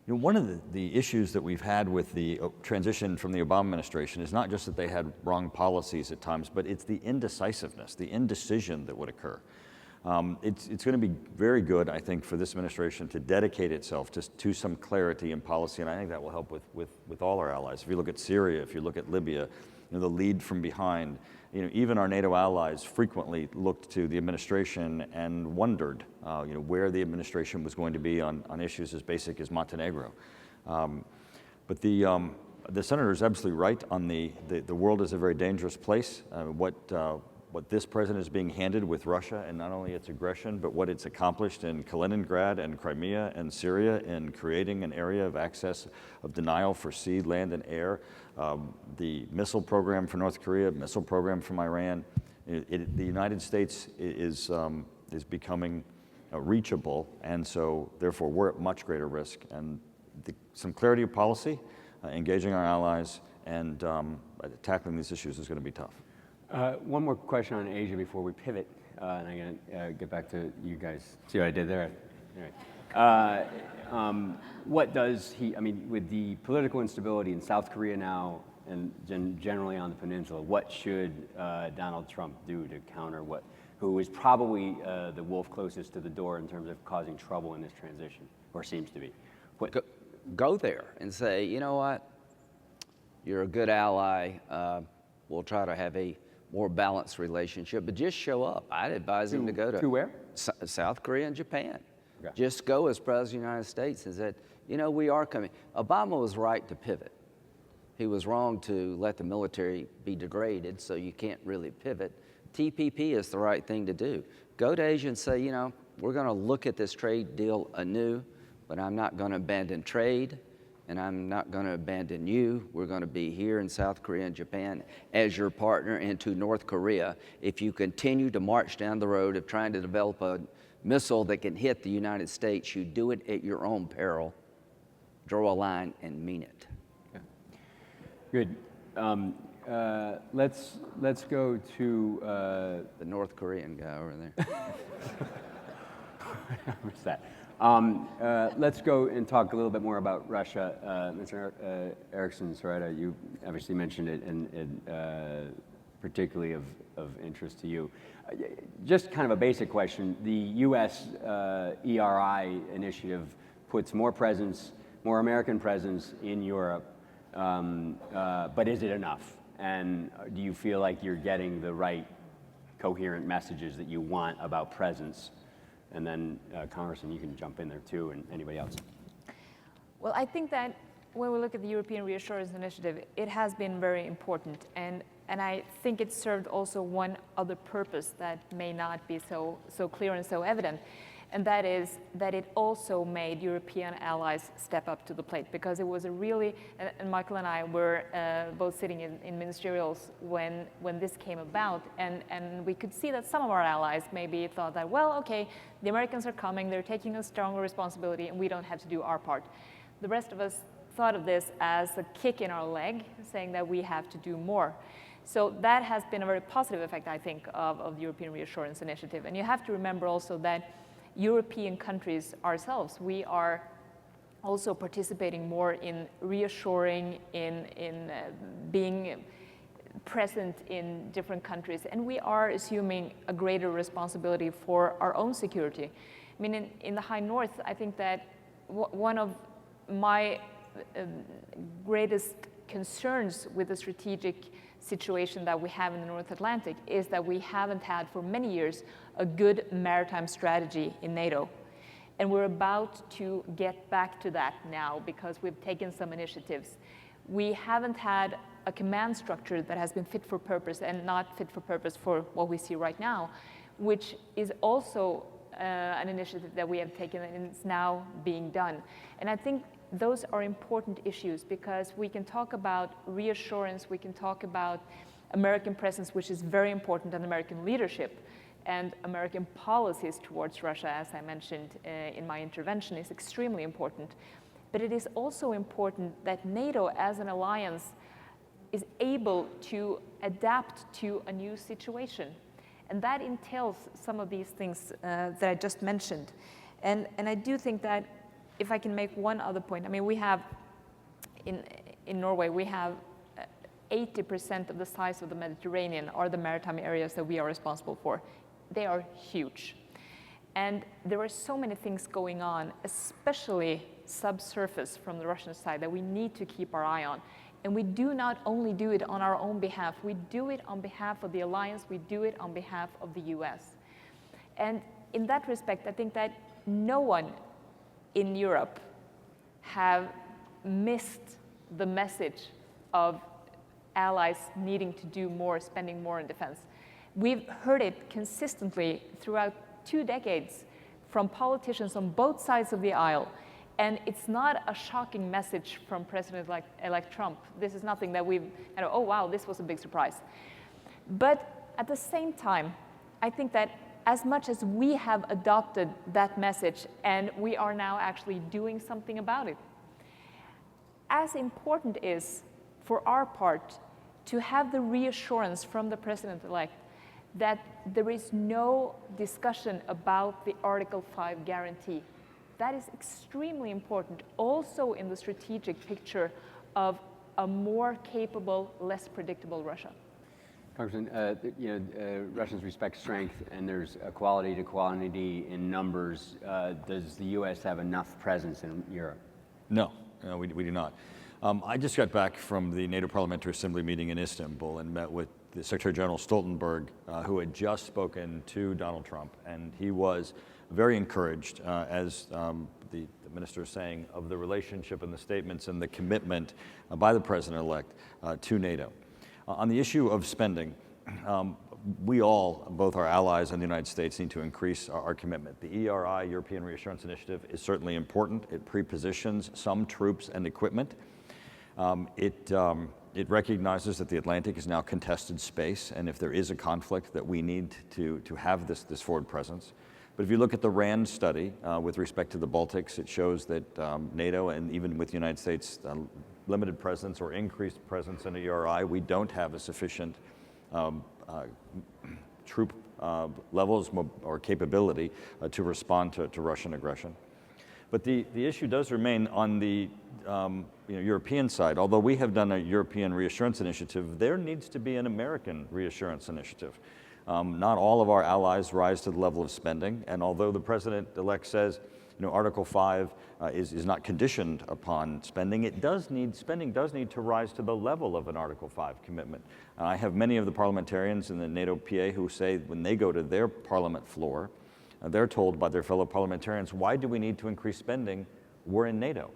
one of the issues that we've had with the transition from the Obama administration is not just that they had wrong policies at times, but it's the indecisiveness, the indecision that would occur. It's going to be very good, I think, for this administration to dedicate itself to some clarity in policy, and I think that will help with all our allies. If you look at Syria, if you look at Libya, the lead from behind, even our NATO allies frequently looked to the administration and wondered, where the administration was going to be on issues as basic as Montenegro. But the senator is absolutely right on the world is a very dangerous place. What this president is being handed with Russia, and not only its aggression, but what it's accomplished in Kaliningrad and Crimea and Syria in creating an area of access of denial for sea, land, and air. The missile program for North Korea, missile program from Iran. The United States is becoming reachable, and so therefore we're at much greater risk. And some clarity of policy, engaging our allies, and tackling these issues is going to be tough. One more question on Asia before we pivot, and I'm going to get back to you guys. See what I did there? All right. What does with the political instability in South Korea now and generally on the peninsula, what should Donald Trump do to counter who is probably the wolf closest to the door in terms of causing trouble in this transition, or seems to be? Go there and say, you know what, you're a good ally. We'll try to have a more balanced relationship, but just show up. I'd advise him to go to where? South Korea and Japan. Okay. Just go as President of the United States and said, we are coming. Obama was right to pivot. He was wrong to let the military be degraded, so you can't really pivot. TPP is the right thing to do. Go to Asia and say, we're going to look at this trade deal anew, but I'm not going to abandon trade, and I'm not going to abandon you. We're going to be here in South Korea and Japan as your partner, and to North Korea. If you continue to march down the road of trying to develop a missile that can hit the United States, you do it at your own peril. Draw a line and mean it. Okay. Good. Let's go to the North Korean guy over there. What's that? Let's go and talk a little bit more about Russia. Mr. Erickson, Soretta, you obviously mentioned it, and particularly of interest to you. Just kind of a basic question. The U.S. ERI initiative puts more presence, more American presence in Europe, but is it enough? And do you feel like you're getting the right coherent messages that you want about presence? And then, Congressman, you can jump in there too, and anybody else. Well, I think that when we look at the European Reassurance Initiative, it has been very important, and I think it served also one other purpose that may not be so clear and so evident, and that is that it also made European allies step up to the plate, because it was a really, and Michael and I were both sitting in ministerials when this came about, and we could see that some of our allies maybe thought that, well, okay, the Americans are coming, they're taking a stronger responsibility, and we don't have to do our part. The rest of us thought of this as a kick in our leg, saying that we have to do more. So that has been a very positive effect, I think, of the European Reassurance Initiative. And you have to remember also that European countries ourselves, we are also participating more in reassuring, in being present in different countries, and we are assuming a greater responsibility for our own security. I mean, in the High North, I think that one of my greatest concerns with the strategic situation that we have in the North Atlantic is that we haven't had for many years a good maritime strategy in NATO. And we're about to get back to that now because we've taken some initiatives. We haven't had a command structure that has been fit for purpose and not fit for purpose for what we see right now, which is also an initiative that we have taken and it's now being done. And I think those are important issues because we can talk about reassurance, we can talk about American presence, which is very important, and American leadership, and American policies towards Russia, as I mentioned in my intervention, is extremely important. But it is also important that NATO as an alliance is able to adapt to a new situation. And that entails some of these things that I just mentioned. And I do think that if I can make one other point, I mean, we have, in Norway, we have 80% of the size of the Mediterranean are the maritime areas that we are responsible for. They are huge. And there are so many things going on, especially subsurface from the Russian side, that we need to keep our eye on. And we do not only do it on our own behalf, we do it on behalf of the alliance, we do it on behalf of the US. And in that respect, I think that no one in Europe have missed the message of allies needing to do more, spending more in defense. We've heard it consistently throughout 2 decades from politicians on both sides of the aisle. And it's not a shocking message from President-elect Trump. This is nothing that we've, oh wow, this was a big surprise. But at the same time, I think that as much as we have adopted that message and we are now actually doing something about it, as important is for our part to have the reassurance from the President-elect that there is no discussion about the Article 5 guarantee. That is extremely important also in the strategic picture of a more capable, less predictable Russia. Congressman, Russians respect strength, and there's equality to quantity in numbers. Does the U.S. have enough presence in Europe? No, we do not. I just got back from the NATO Parliamentary Assembly meeting in Istanbul and met with the Secretary General Stoltenberg, who had just spoken to Donald Trump, and he was very encouraged, as the minister is saying, of the relationship and the statements and the commitment by the President-elect to NATO. On the issue of spending, we all, both our allies and the United States, need to increase our commitment. The ERI, European Reassurance Initiative, is certainly important. It prepositions some troops and equipment. It recognizes that the Atlantic is now contested space, and if there is a conflict, that we need to have this forward presence. But if you look at the RAND study with respect to the Baltics, it shows that NATO, and even with the United States, limited presence or increased presence in the ERI, we don't have a sufficient troop levels or capability to respond to Russian aggression. But the issue does remain on the European side. Although we have done a European Reassurance Initiative, there needs to be an American Reassurance Initiative. Not all of our allies rise to the level of spending, and although the President-elect says Article 5 is not conditioned upon spending. Spending does need to rise to the level of an Article 5 commitment. I have many of the parliamentarians in the NATO PA who say when they go to their parliament floor, they're told by their fellow parliamentarians, why do we need to increase spending? We're in NATO.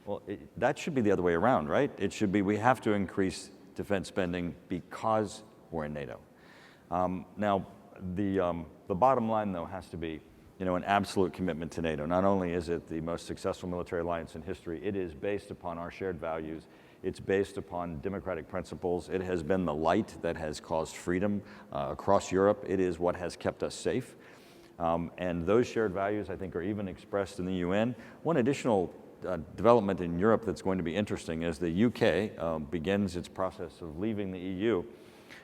Well, that should be the other way around, right? It should be we have to increase defense spending because we're in NATO. Now, the bottom line, though, has to be an absolute commitment to NATO. Not only is it the most successful military alliance in history, it is based upon our shared values. It's based upon democratic principles. It has been the light that has caused freedom across Europe. It is what has kept us safe. And those shared values, I think, are even expressed in the UN. One additional development in Europe that's going to be interesting is the UK begins its process of leaving the EU.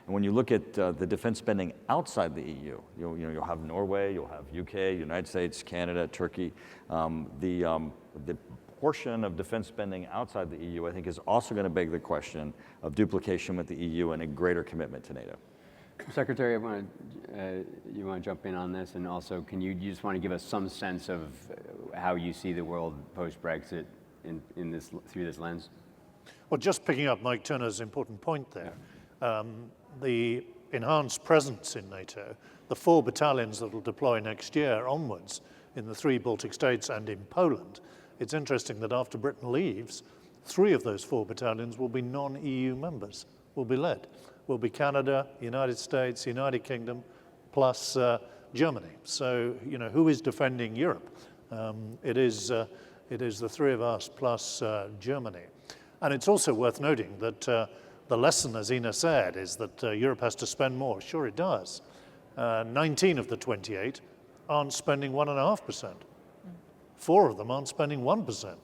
And when you look at the defense spending outside the EU, you'll have Norway, you'll have UK, United States, Canada, Turkey. The portion of defense spending outside the EU, I think, is also going to beg the question of duplication with the EU and a greater commitment to NATO. Secretary, you want to jump in on this, and also, you just want to give us some sense of how you see the world post-Brexit through this lens? Well, just picking up Mike Turner's important point there, the enhanced presence in NATO, the 4 battalions that will deploy next year onwards in the 3 Baltic states and in Poland, it's interesting that after Britain leaves, 3 of those 4 battalions will be non-EU members, will be led. Will be Canada, United States, United Kingdom, plus Germany. So, who is defending Europe? It is the 3 of us plus Germany. And it's also worth noting that the lesson, as Ina said, is that Europe has to spend more. Sure, it does. 19 of the 28 aren't spending 1.5%. 4 of them aren't spending 1%.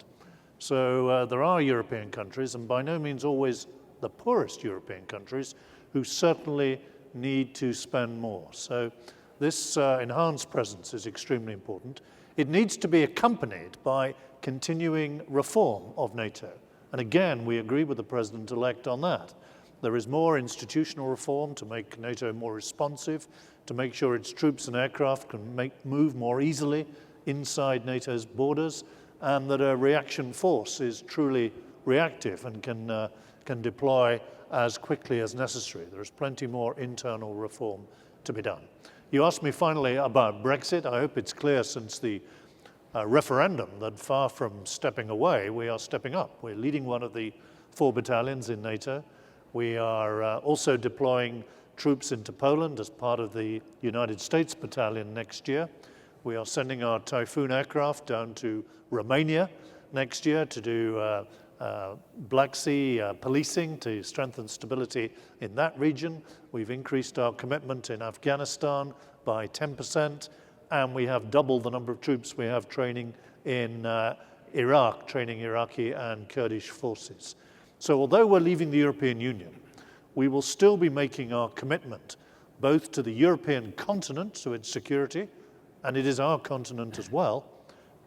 So there are European countries, and by no means always the poorest European countries, who certainly need to spend more. So this enhanced presence is extremely important. It needs to be accompanied by continuing reform of NATO. And again, we agree with the President-elect on that. There is more institutional reform to make NATO more responsive, to make sure its troops and aircraft can move more easily inside NATO's borders, and that a reaction force is truly reactive and can deploy as quickly as necessary. There is plenty more internal reform to be done. You asked me finally about Brexit. I hope it's clear since the referendum that far from stepping away, we are stepping up. We're leading one of the 4 battalions in NATO. We are also deploying troops into Poland as part of the United States battalion next year. We are sending our Typhoon aircraft down to Romania next year to do Black Sea policing to strengthen stability in that region. We've increased our commitment in Afghanistan by 10%, and we have doubled the number of troops we have training in Iraq, training Iraqi and Kurdish forces. So although we're leaving the European Union, we will still be making our commitment both to the European continent, to its security, and it is our continent as well,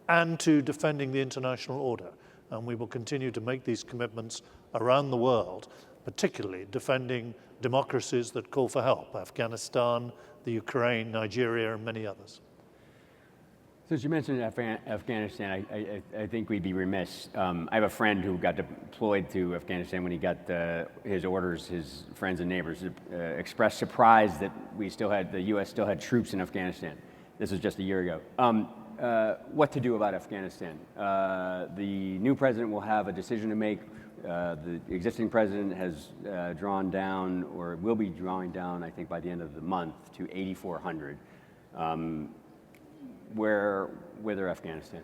and to defending the international order. And we will continue to make these commitments around the world, particularly defending democracies that call for help, Afghanistan, the Ukraine, Nigeria, and many others. Since you mentioned Afghanistan, I think we'd be remiss. I have a friend who got deployed to Afghanistan when he got his orders. His friends and neighbors expressed surprise that the U.S. still had troops in Afghanistan. This was just a year ago. What to do about Afghanistan? The new president will have a decision to make. The existing president has drawn down, or will be drawing down, I think by the end of the month, to 8,400. Whether Afghanistan?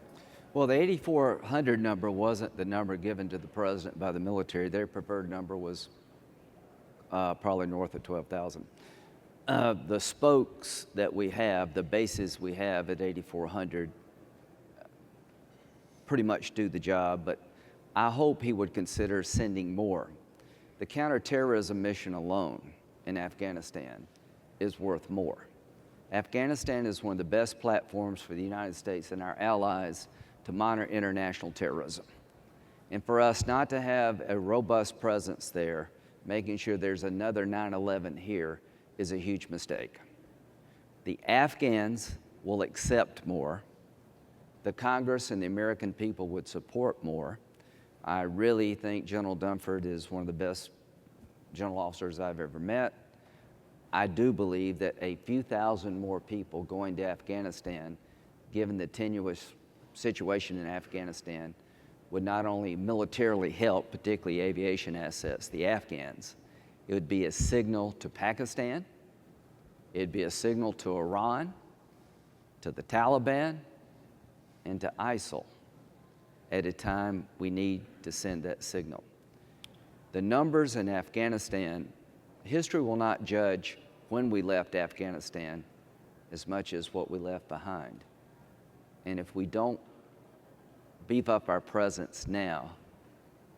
Well, the 8,400 number wasn't the number given to the president by the military. Their preferred number was probably north of 12,000. The spokes that we have, the bases we have at 8,400, pretty much do the job, but I hope he would consider sending more. The counterterrorism mission alone in Afghanistan is worth more. Afghanistan is one of the best platforms for the United States and our allies to monitor international terrorism. And for us not to have a robust presence there, making sure there's another 9/11 here, is a huge mistake. The Afghans will accept more. the Congress and the American people would support more. I really think General Dunford is one of the best general officers I've ever met. I do believe that a few thousand more people going to Afghanistan, given the tenuous situation in Afghanistan, would not only militarily help, particularly aviation assets, the Afghans, it would be a signal to Pakistan, it'd be a signal to Iran, to the Taliban, and to ISIL at a time we need to send that signal. The numbers in Afghanistan, history will not judge when we left Afghanistan as much as what we left behind. And if we don't beef up our presence now,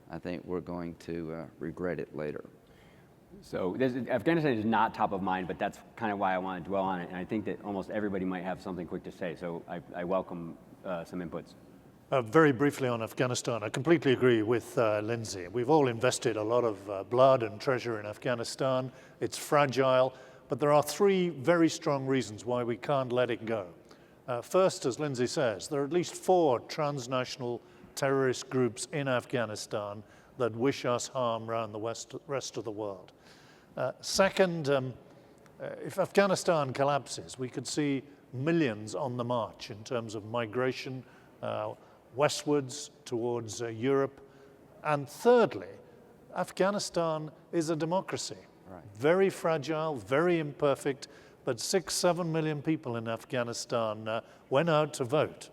I think we're going to regret it later. So Afghanistan is not top of mind, but that's kind of why I want to dwell on it. And I think that almost everybody might have something quick to say. So I welcome some inputs. Very briefly on Afghanistan, I completely agree with Lindsay. We've all invested a lot of blood and treasure in Afghanistan. It's fragile, but there are three very strong reasons why we can't let it go. First, as Lindsay says, there are at least 4 transnational terrorist groups in Afghanistan that wish us harm around the rest of the world. Second, if Afghanistan collapses, we could see millions on the march in terms of migration westwards towards Europe. And thirdly, Afghanistan is a democracy. Right. Very fragile, very imperfect, but 6-7 million people in Afghanistan went out to vote.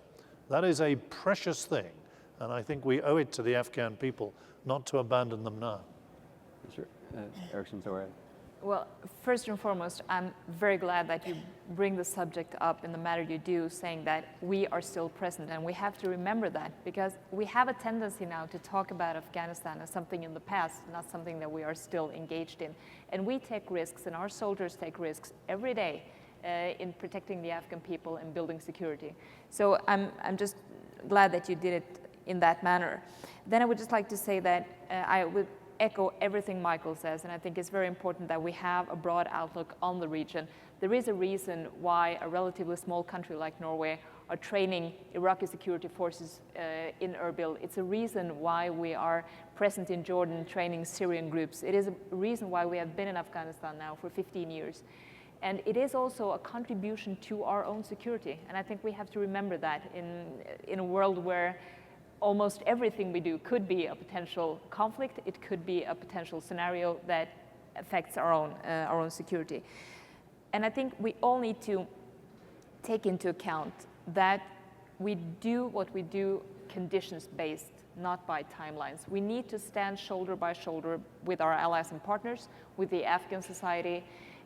That is a precious thing, and I think we owe it to the Afghan people not to abandon them now. Sure. Erickson, so Well, first and foremost, I'm very glad that you bring the subject up in the manner you do, saying that we are still present, and we have to remember that, because we have a tendency now to talk about Afghanistan as something in the past, not something that we are still engaged in. And we take risks, and our soldiers take risks every day in protecting the Afghan people and building security. So I'm just glad that you did it in that manner. Then I would just like to say that I would echo everything Michael says, and I think it's very important that we have a broad outlook on the region. There is a reason why a relatively small country like Norway are training Iraqi security forces in Erbil. It's a reason why we are present in Jordan training Syrian groups. It is a reason why we have been in Afghanistan now for 15 years. And it is also a contribution to our own security. And I think we have to remember that in a world where almost everything we do could be a potential conflict. It could be a potential scenario that affects our own security. And I think we all need to take into account that we do what we do conditions-based, not by timelines. We need to stand shoulder by shoulder with our allies and partners, with the Afghan society.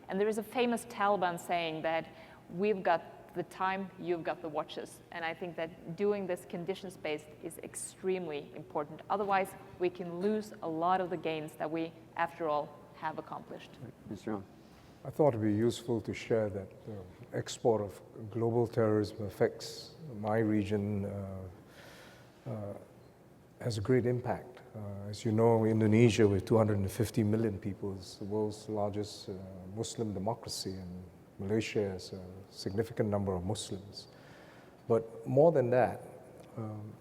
And there is a famous Taliban saying that we've got the time, you've got the watches. And I think that doing this conditions-based is extremely important. Otherwise, we can lose a lot of the gains that we, after all, have accomplished. Mr. Young. I thought it would be useful to share that the export of global terrorism affects my region, has a great impact. As you know, Indonesia, with 250 million people, is the world's largest Muslim democracy, and Malaysia has a significant number of Muslims. But more than that,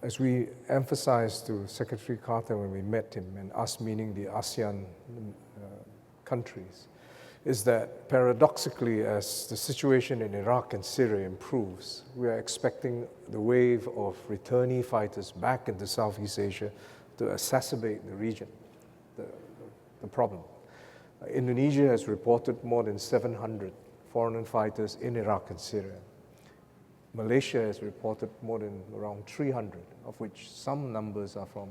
as we emphasized to Secretary Carter when we met him, and us meaning the ASEAN countries, is that paradoxically, as the situation in Iraq and Syria improves, we are expecting the wave of returnee fighters back into Southeast Asia to exacerbate the region, the problem. Indonesia has reported more than 700 foreign fighters in Iraq and Syria. Malaysia has reported more than around 300, of which some numbers are from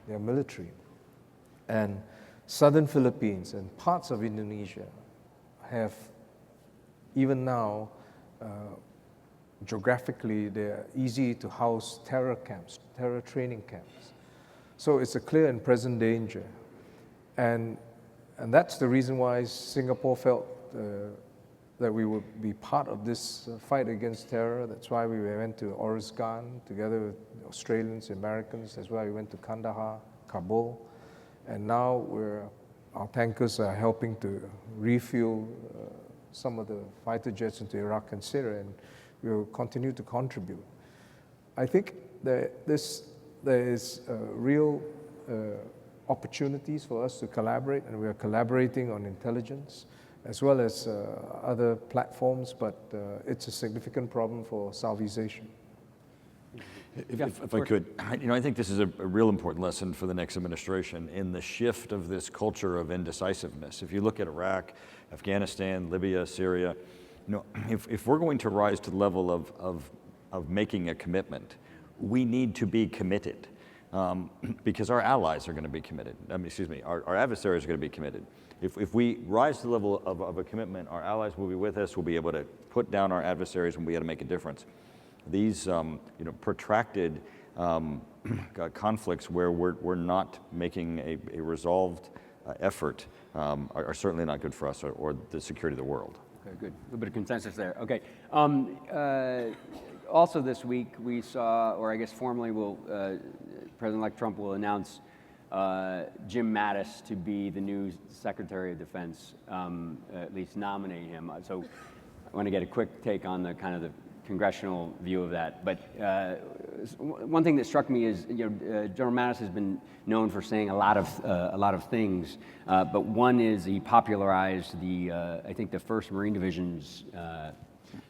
their military. And southern Philippines and parts of Indonesia have, even now, geographically, they're easy to house terror camps, terror training camps. So it's a clear and present danger. And that's the reason why Singapore felt that we would be part of this fight against terror. That's why we went to Oruzgan together with Australians, Americans. That's why we went to Kandahar, Kabul. And now our tankers are helping to refuel some of the fighter jets into Iraq and Syria, and we will continue to contribute. I think there is real opportunities for us to collaborate, and we are collaborating on intelligence as well as other platforms, but it's a significant problem for Southeast Asia. If I could, I think this is a real important lesson for the next administration in the shift of this culture of indecisiveness. If you look at Iraq, Afghanistan, Libya, Syria, if we're going to rise to the level of making a commitment, we need to be committed because our allies are going to be committed. Our adversaries are going to be committed. If we rise to the level of a commitment, our allies will be with us. We'll be able to put down our adversaries and we'll be able to make a difference. These protracted conflicts where we're not making a resolved effort are certainly not good for us or the security of the world. Okay, good. A little bit of consensus there. Okay. Also this week we saw, or I guess formally President-elect Trump will announce Jim Mattis to be the new Secretary of Defense, at least nominate him. So I want to get a quick take on the kind of the congressional view of that. But one thing that struck me is, General Mattis has been known for saying a lot of things, but one is he popularized I think the 1st Marine Division's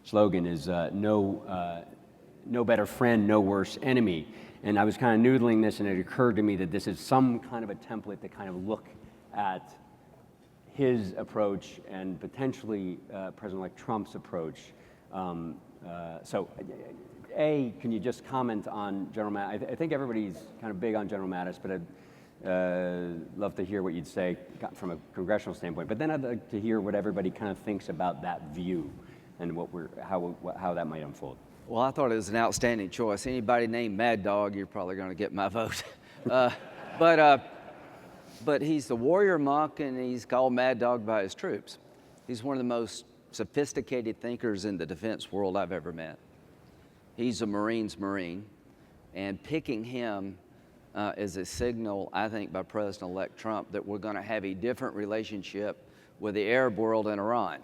slogan is no better friend, no worse enemy. And I was kind of noodling this, and it occurred to me that this is some kind of a template to kind of look at his approach and potentially President-elect Trump's approach. So, can you just comment on General Mattis? I think everybody's kind of big on General Mattis, but I'd love to hear what you'd say from a congressional standpoint. But then I'd like to hear what everybody kind of thinks about that view and how that might unfold. Well, I thought it was an outstanding choice. Anybody named Mad Dog, you're probably going to get my vote. But he's the warrior monk, and he's called Mad Dog by his troops. He's one of the most sophisticated thinkers in the defense world I've ever met. He's a Marine's Marine, and picking him is a signal, I think, by President-elect Trump that we're going to have a different relationship with the Arab world and Iran.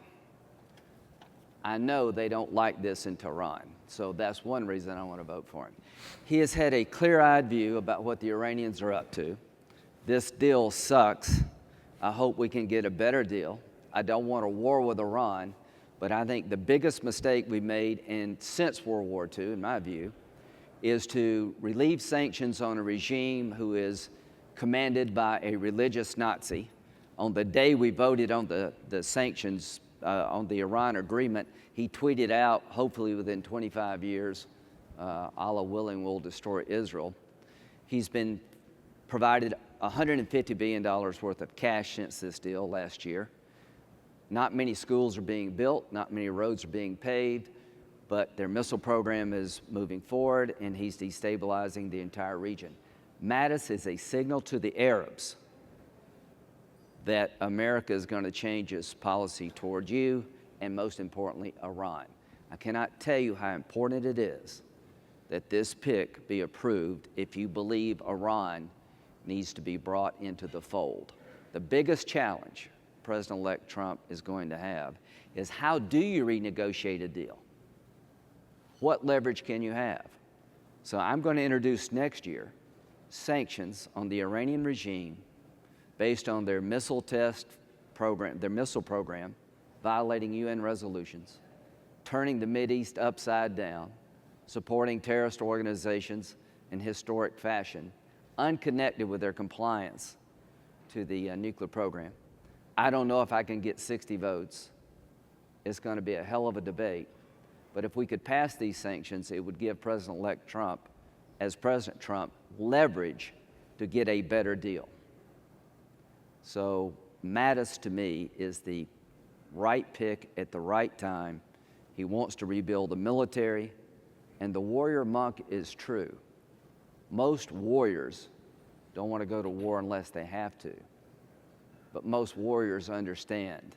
I know they don't like this in Tehran, so that's one reason I want to vote for him. He has had a clear-eyed view about what the Iranians are up to. This deal sucks. I hope we can get a better deal. I don't want a war with Iran, but I think the biggest mistake we made since World War II, in my view, is to relieve sanctions on a regime who is commanded by a religious Nazi. On the day we voted on the sanctions on the Iran agreement, he tweeted out, hopefully within 25 years, Allah willing, we'll destroy Israel. He's been provided $150 billion worth of cash since this deal last year. Not many schools are being built, not many roads are being paved, but their missile program is moving forward, and he's destabilizing the entire region. Mattis is a signal to the Arabs that America is going to change its policy toward you, and most importantly, Iran. I cannot tell you how important it is that this pick be approved if you believe Iran needs to be brought into the fold. The biggest challenge President-elect Trump is going to have is how do you renegotiate a deal? What leverage can you have? So I'm going to introduce next year sanctions on the Iranian regime based on their missile test program, their missile program, violating UN resolutions, turning the Mideast upside down, supporting terrorist organizations in historic fashion, unconnected with their compliance to the nuclear program. I don't know if I can get 60 votes. It's going to be a hell of a debate. But if we could pass these sanctions, it would give President-elect Trump, as President Trump, leverage to get a better deal. So Mattis, to me, is the right pick at the right time. He wants to rebuild the military, and the warrior monk is true. Most warriors don't want to go to war unless they have to. But most warriors understand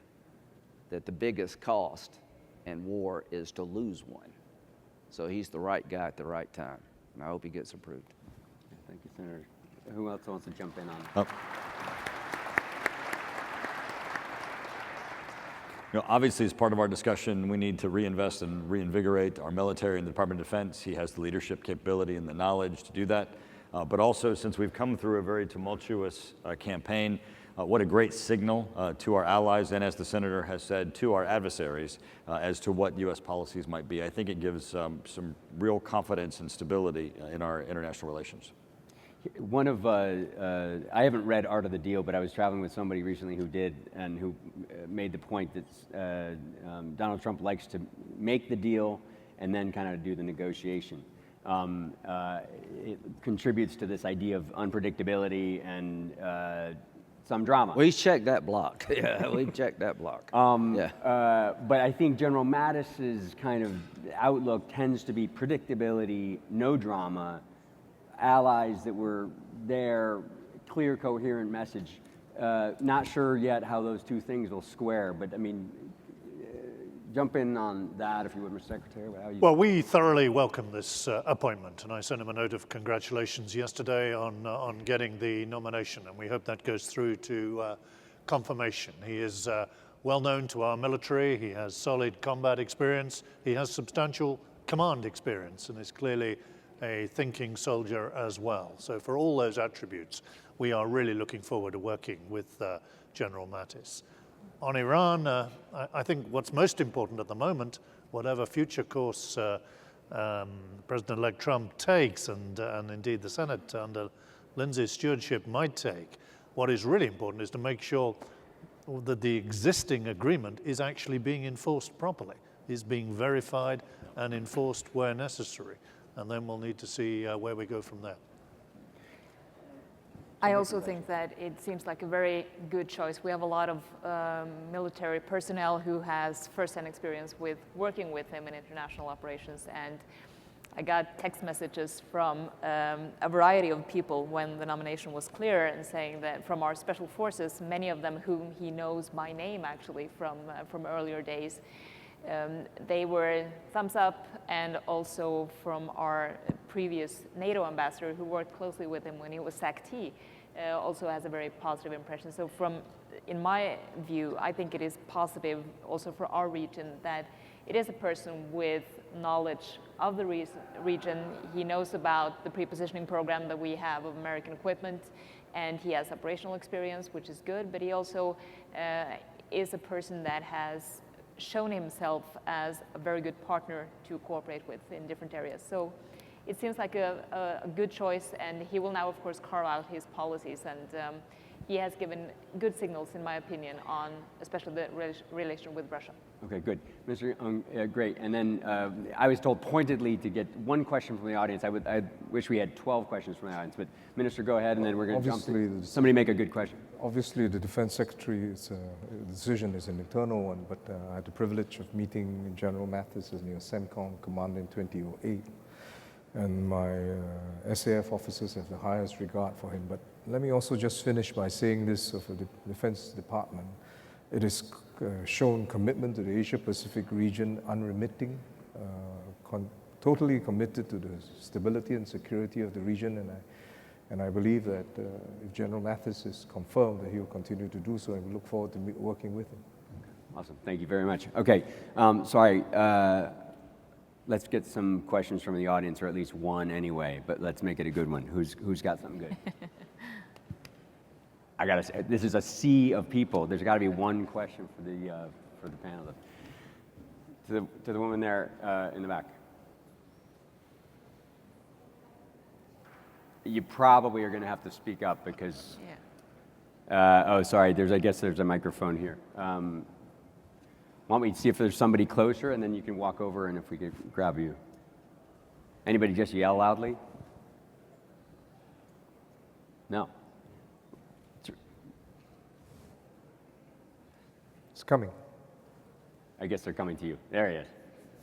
that the biggest cost in war is to lose one. So he's the right guy at the right time, and I hope he gets approved. Thank you, Senator. Who else wants to jump in on it? Obviously, as part of our discussion, we need to reinvest and reinvigorate our military and the Department of Defense. He has the leadership capability and the knowledge to do that. But also, since we've come through a very tumultuous campaign, what a great signal to our allies and, as the Senator has said, to our adversaries as to what U.S. policies might be. I think it gives some real confidence and stability in our international relations. One of, I haven't read Art of the Deal, but I was traveling with somebody recently who did, and who made the point that Donald Trump likes to make the deal and then kind of do the negotiation. It contributes to this idea of unpredictability and some drama. We checked that block. Yeah, we checked that block. But I think General Mattis's kind of outlook tends to be predictability, no drama, allies that were there, clear, coherent message. Not sure yet how those two things will square, but I mean, jump in on that if you would, Mr. Secretary. Well, we thoroughly welcome this appointment, and I sent him a note of congratulations yesterday on getting the nomination, and we hope that goes through to confirmation. He is well known to our military. He has solid combat experience. He has substantial command experience, and is clearly a thinking soldier as well. So for all those attributes, we are really looking forward to working with General Mattis. On Iran, I think what's most important at the moment, whatever future course President-elect Trump takes, and indeed the Senate under Lindsey's stewardship might take, what is really important is to make sure that the existing agreement is actually being enforced properly, is being verified and enforced where necessary. And then we'll need to see where we go from there. I also think that it seems like a very good choice. We have a lot of military personnel who has first-hand experience with working with him in international operations, and I got text messages from a variety of people when the nomination was clear, and saying that from our special forces, many of them whom he knows by name actually from earlier days, they were thumbs up, and also from our previous NATO ambassador who worked closely with him when he was SAC-T, also has a very positive impression. So in my view, I think it is positive also for our region that it is a person with knowledge of the region. He knows about the pre-positioning program that we have of American equipment, and he has operational experience, which is good, but he also is a person that has shown himself as a very good partner to cooperate with in different areas. So it seems like a good choice, and he will now, of course, carve out his policies, and he has given good signals, in my opinion, on especially the relation with Russia. Okay, good. Mr. Young, great. And then I was told pointedly to get one question from the audience. I wish we had 12 questions from the audience, but Minister, go ahead, and then we're going to jump to somebody make a good question. Obviously, the Defense Secretary's decision is an internal one, but I had the privilege of meeting General Mattis as near CENTCOM commander in 2008, and my SAF officers have the highest regard for him. But let me also just finish by saying this of the Defense Department. It has shown commitment to the Asia-Pacific region, unremitting, totally committed to the stability and security of the region, and I believe that if General Mattis is confirmed, that he will continue to do so, and we look forward to working with him. Awesome, thank you very much. Okay, sorry, let's get some questions from the audience, or at least one anyway, but let's make it a good one. Who's got something good? I gotta say, this is a sea of people. There's got to be one question for the panel. To the woman there in the back. You probably are going to have to speak up because. Yeah. Oh, sorry. I guess there's a microphone here. Want me to see if there's somebody closer, and then you can walk over, and if we could grab you. Anybody just yell loudly? No. It's coming. I guess they're coming to you. There he is.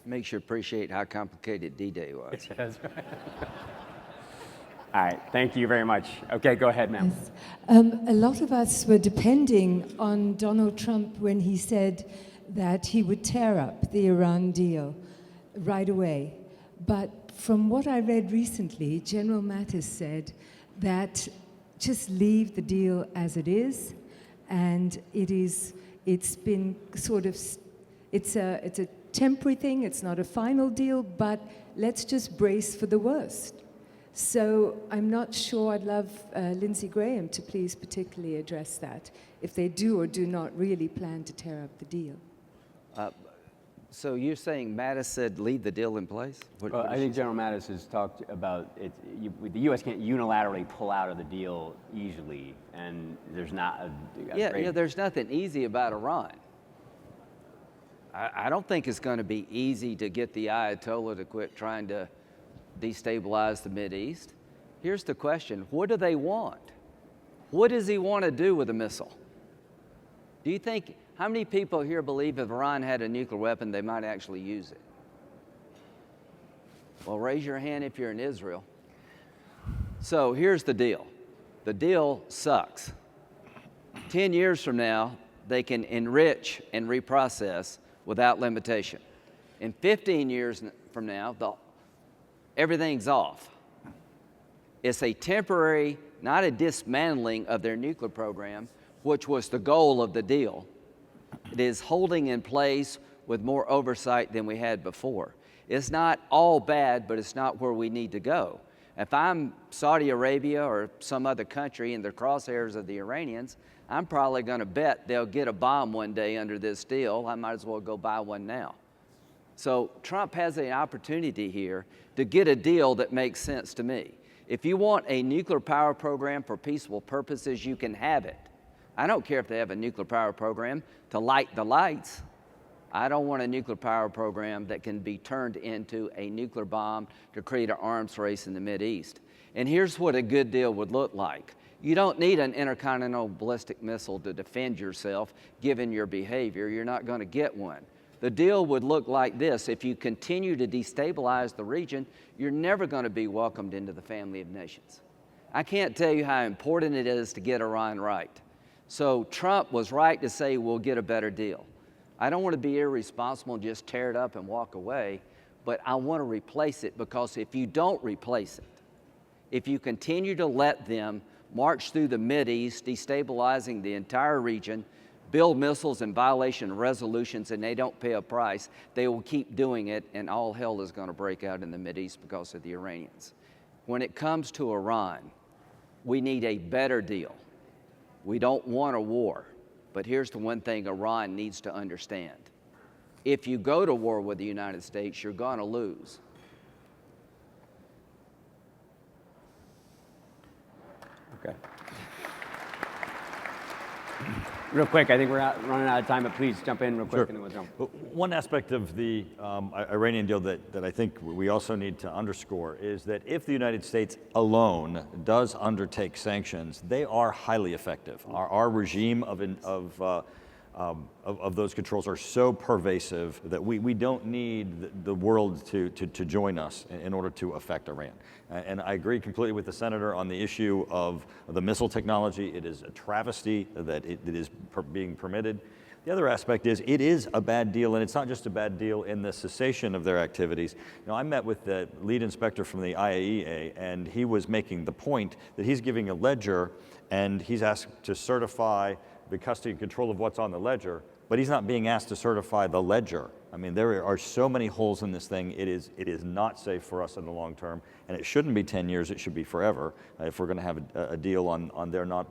Makes you appreciate how complicated D-Day was. That's right. All right, thank you very much. Okay, go ahead, ma'am. Yes. A lot of us were depending on Donald Trump when he said that he would tear up the Iran deal right away. But from what I read recently, General Mattis said that just leave the deal as it is, and it is it's been sort of, it's a temporary thing, it's not a final deal, but let's just brace for the worst. So I'm not sure. I'd love Lindsey Graham to please particularly address that, if they do or do not really plan to tear up the deal. So you're saying Mattis said leave the deal in place? Well, I think General Mattis has talked about it. The U.S. can't unilaterally pull out of the deal easily, and there's not a Yeah, there's nothing easy about Iran. I don't think it's going to be easy to get the Ayatollah to quit trying to destabilize the Mideast. Here's the question: what do they want? What does he want to do with a missile? Do you think, how many people here believe if Iran had a nuclear weapon, they might actually use it? Well, raise your hand if you're in Israel. So here's the deal. The deal sucks. 10 years from now, they can enrich and reprocess without limitation. In 15 years from now, everything's off. It's a temporary, not a dismantling of their nuclear program, which was the goal of the deal. It is holding in place with more oversight than we had before. It's not all bad, but it's not where we need to go. If I'm Saudi Arabia or some other country in the crosshairs of the Iranians, I'm probably going to bet they'll get a bomb one day under this deal. I might as well go buy one now. So Trump has an opportunity here to get a deal that makes sense to me. If you want a nuclear power program for peaceful purposes, you can have it. I don't care if they have a nuclear power program to light the lights. I don't want a nuclear power program that can be turned into a nuclear bomb to create an arms race in the Mideast. And here's what a good deal would look like. You don't need an intercontinental ballistic missile to defend yourself, given your behavior. You're not going to get one. The deal would look like this: if you continue to destabilize the region, you're never going to be welcomed into the family of nations. I can't tell you how important it is to get Iran right. So Trump was right to say we'll get a better deal. I don't want to be irresponsible and just tear it up and walk away, but I want to replace it, because if you don't replace it, if you continue to let them march through the Mideast, destabilizing the entire region, build missiles in violation of resolutions, and they don't pay a price, they will keep doing it, and all hell is going to break out in the Mideast because of the Iranians. When it comes to Iran, we need a better deal. We don't want a war. But here's the one thing Iran needs to understand. If you go to war with the United States, you're going to lose. Okay. Real quick, I think we're running out of time, but please jump in real quick. Sure. And then we'll jump. One aspect of the Iranian deal that I think we also need to underscore is that if the United States alone does undertake sanctions, they are highly effective. Our regime of those controls are so pervasive that we don't need the world to join us in order to affect Iran. And I agree completely with the senator on the issue of the missile technology. It is a travesty that it is being permitted. The other aspect is it is a bad deal, and it's not just a bad deal in the cessation of their activities. You know, I met with the lead inspector from the IAEA, and he was making the point that he's giving a ledger, and he's asked to certify the custody and control of what's on the ledger, but he's not being asked to certify the ledger. I mean, there are so many holes in this thing. It is not safe for us in the long term, and it shouldn't be 10 years. It should be forever if we're going to have a deal on their not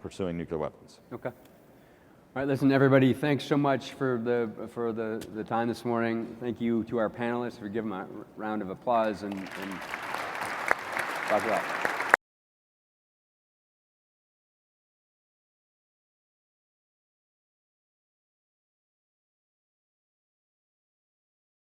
pursuing nuclear weapons. Okay. All right, listen, everybody, thanks so much for the time this morning. Thank you to our panelists for giving them a round of applause and talk about.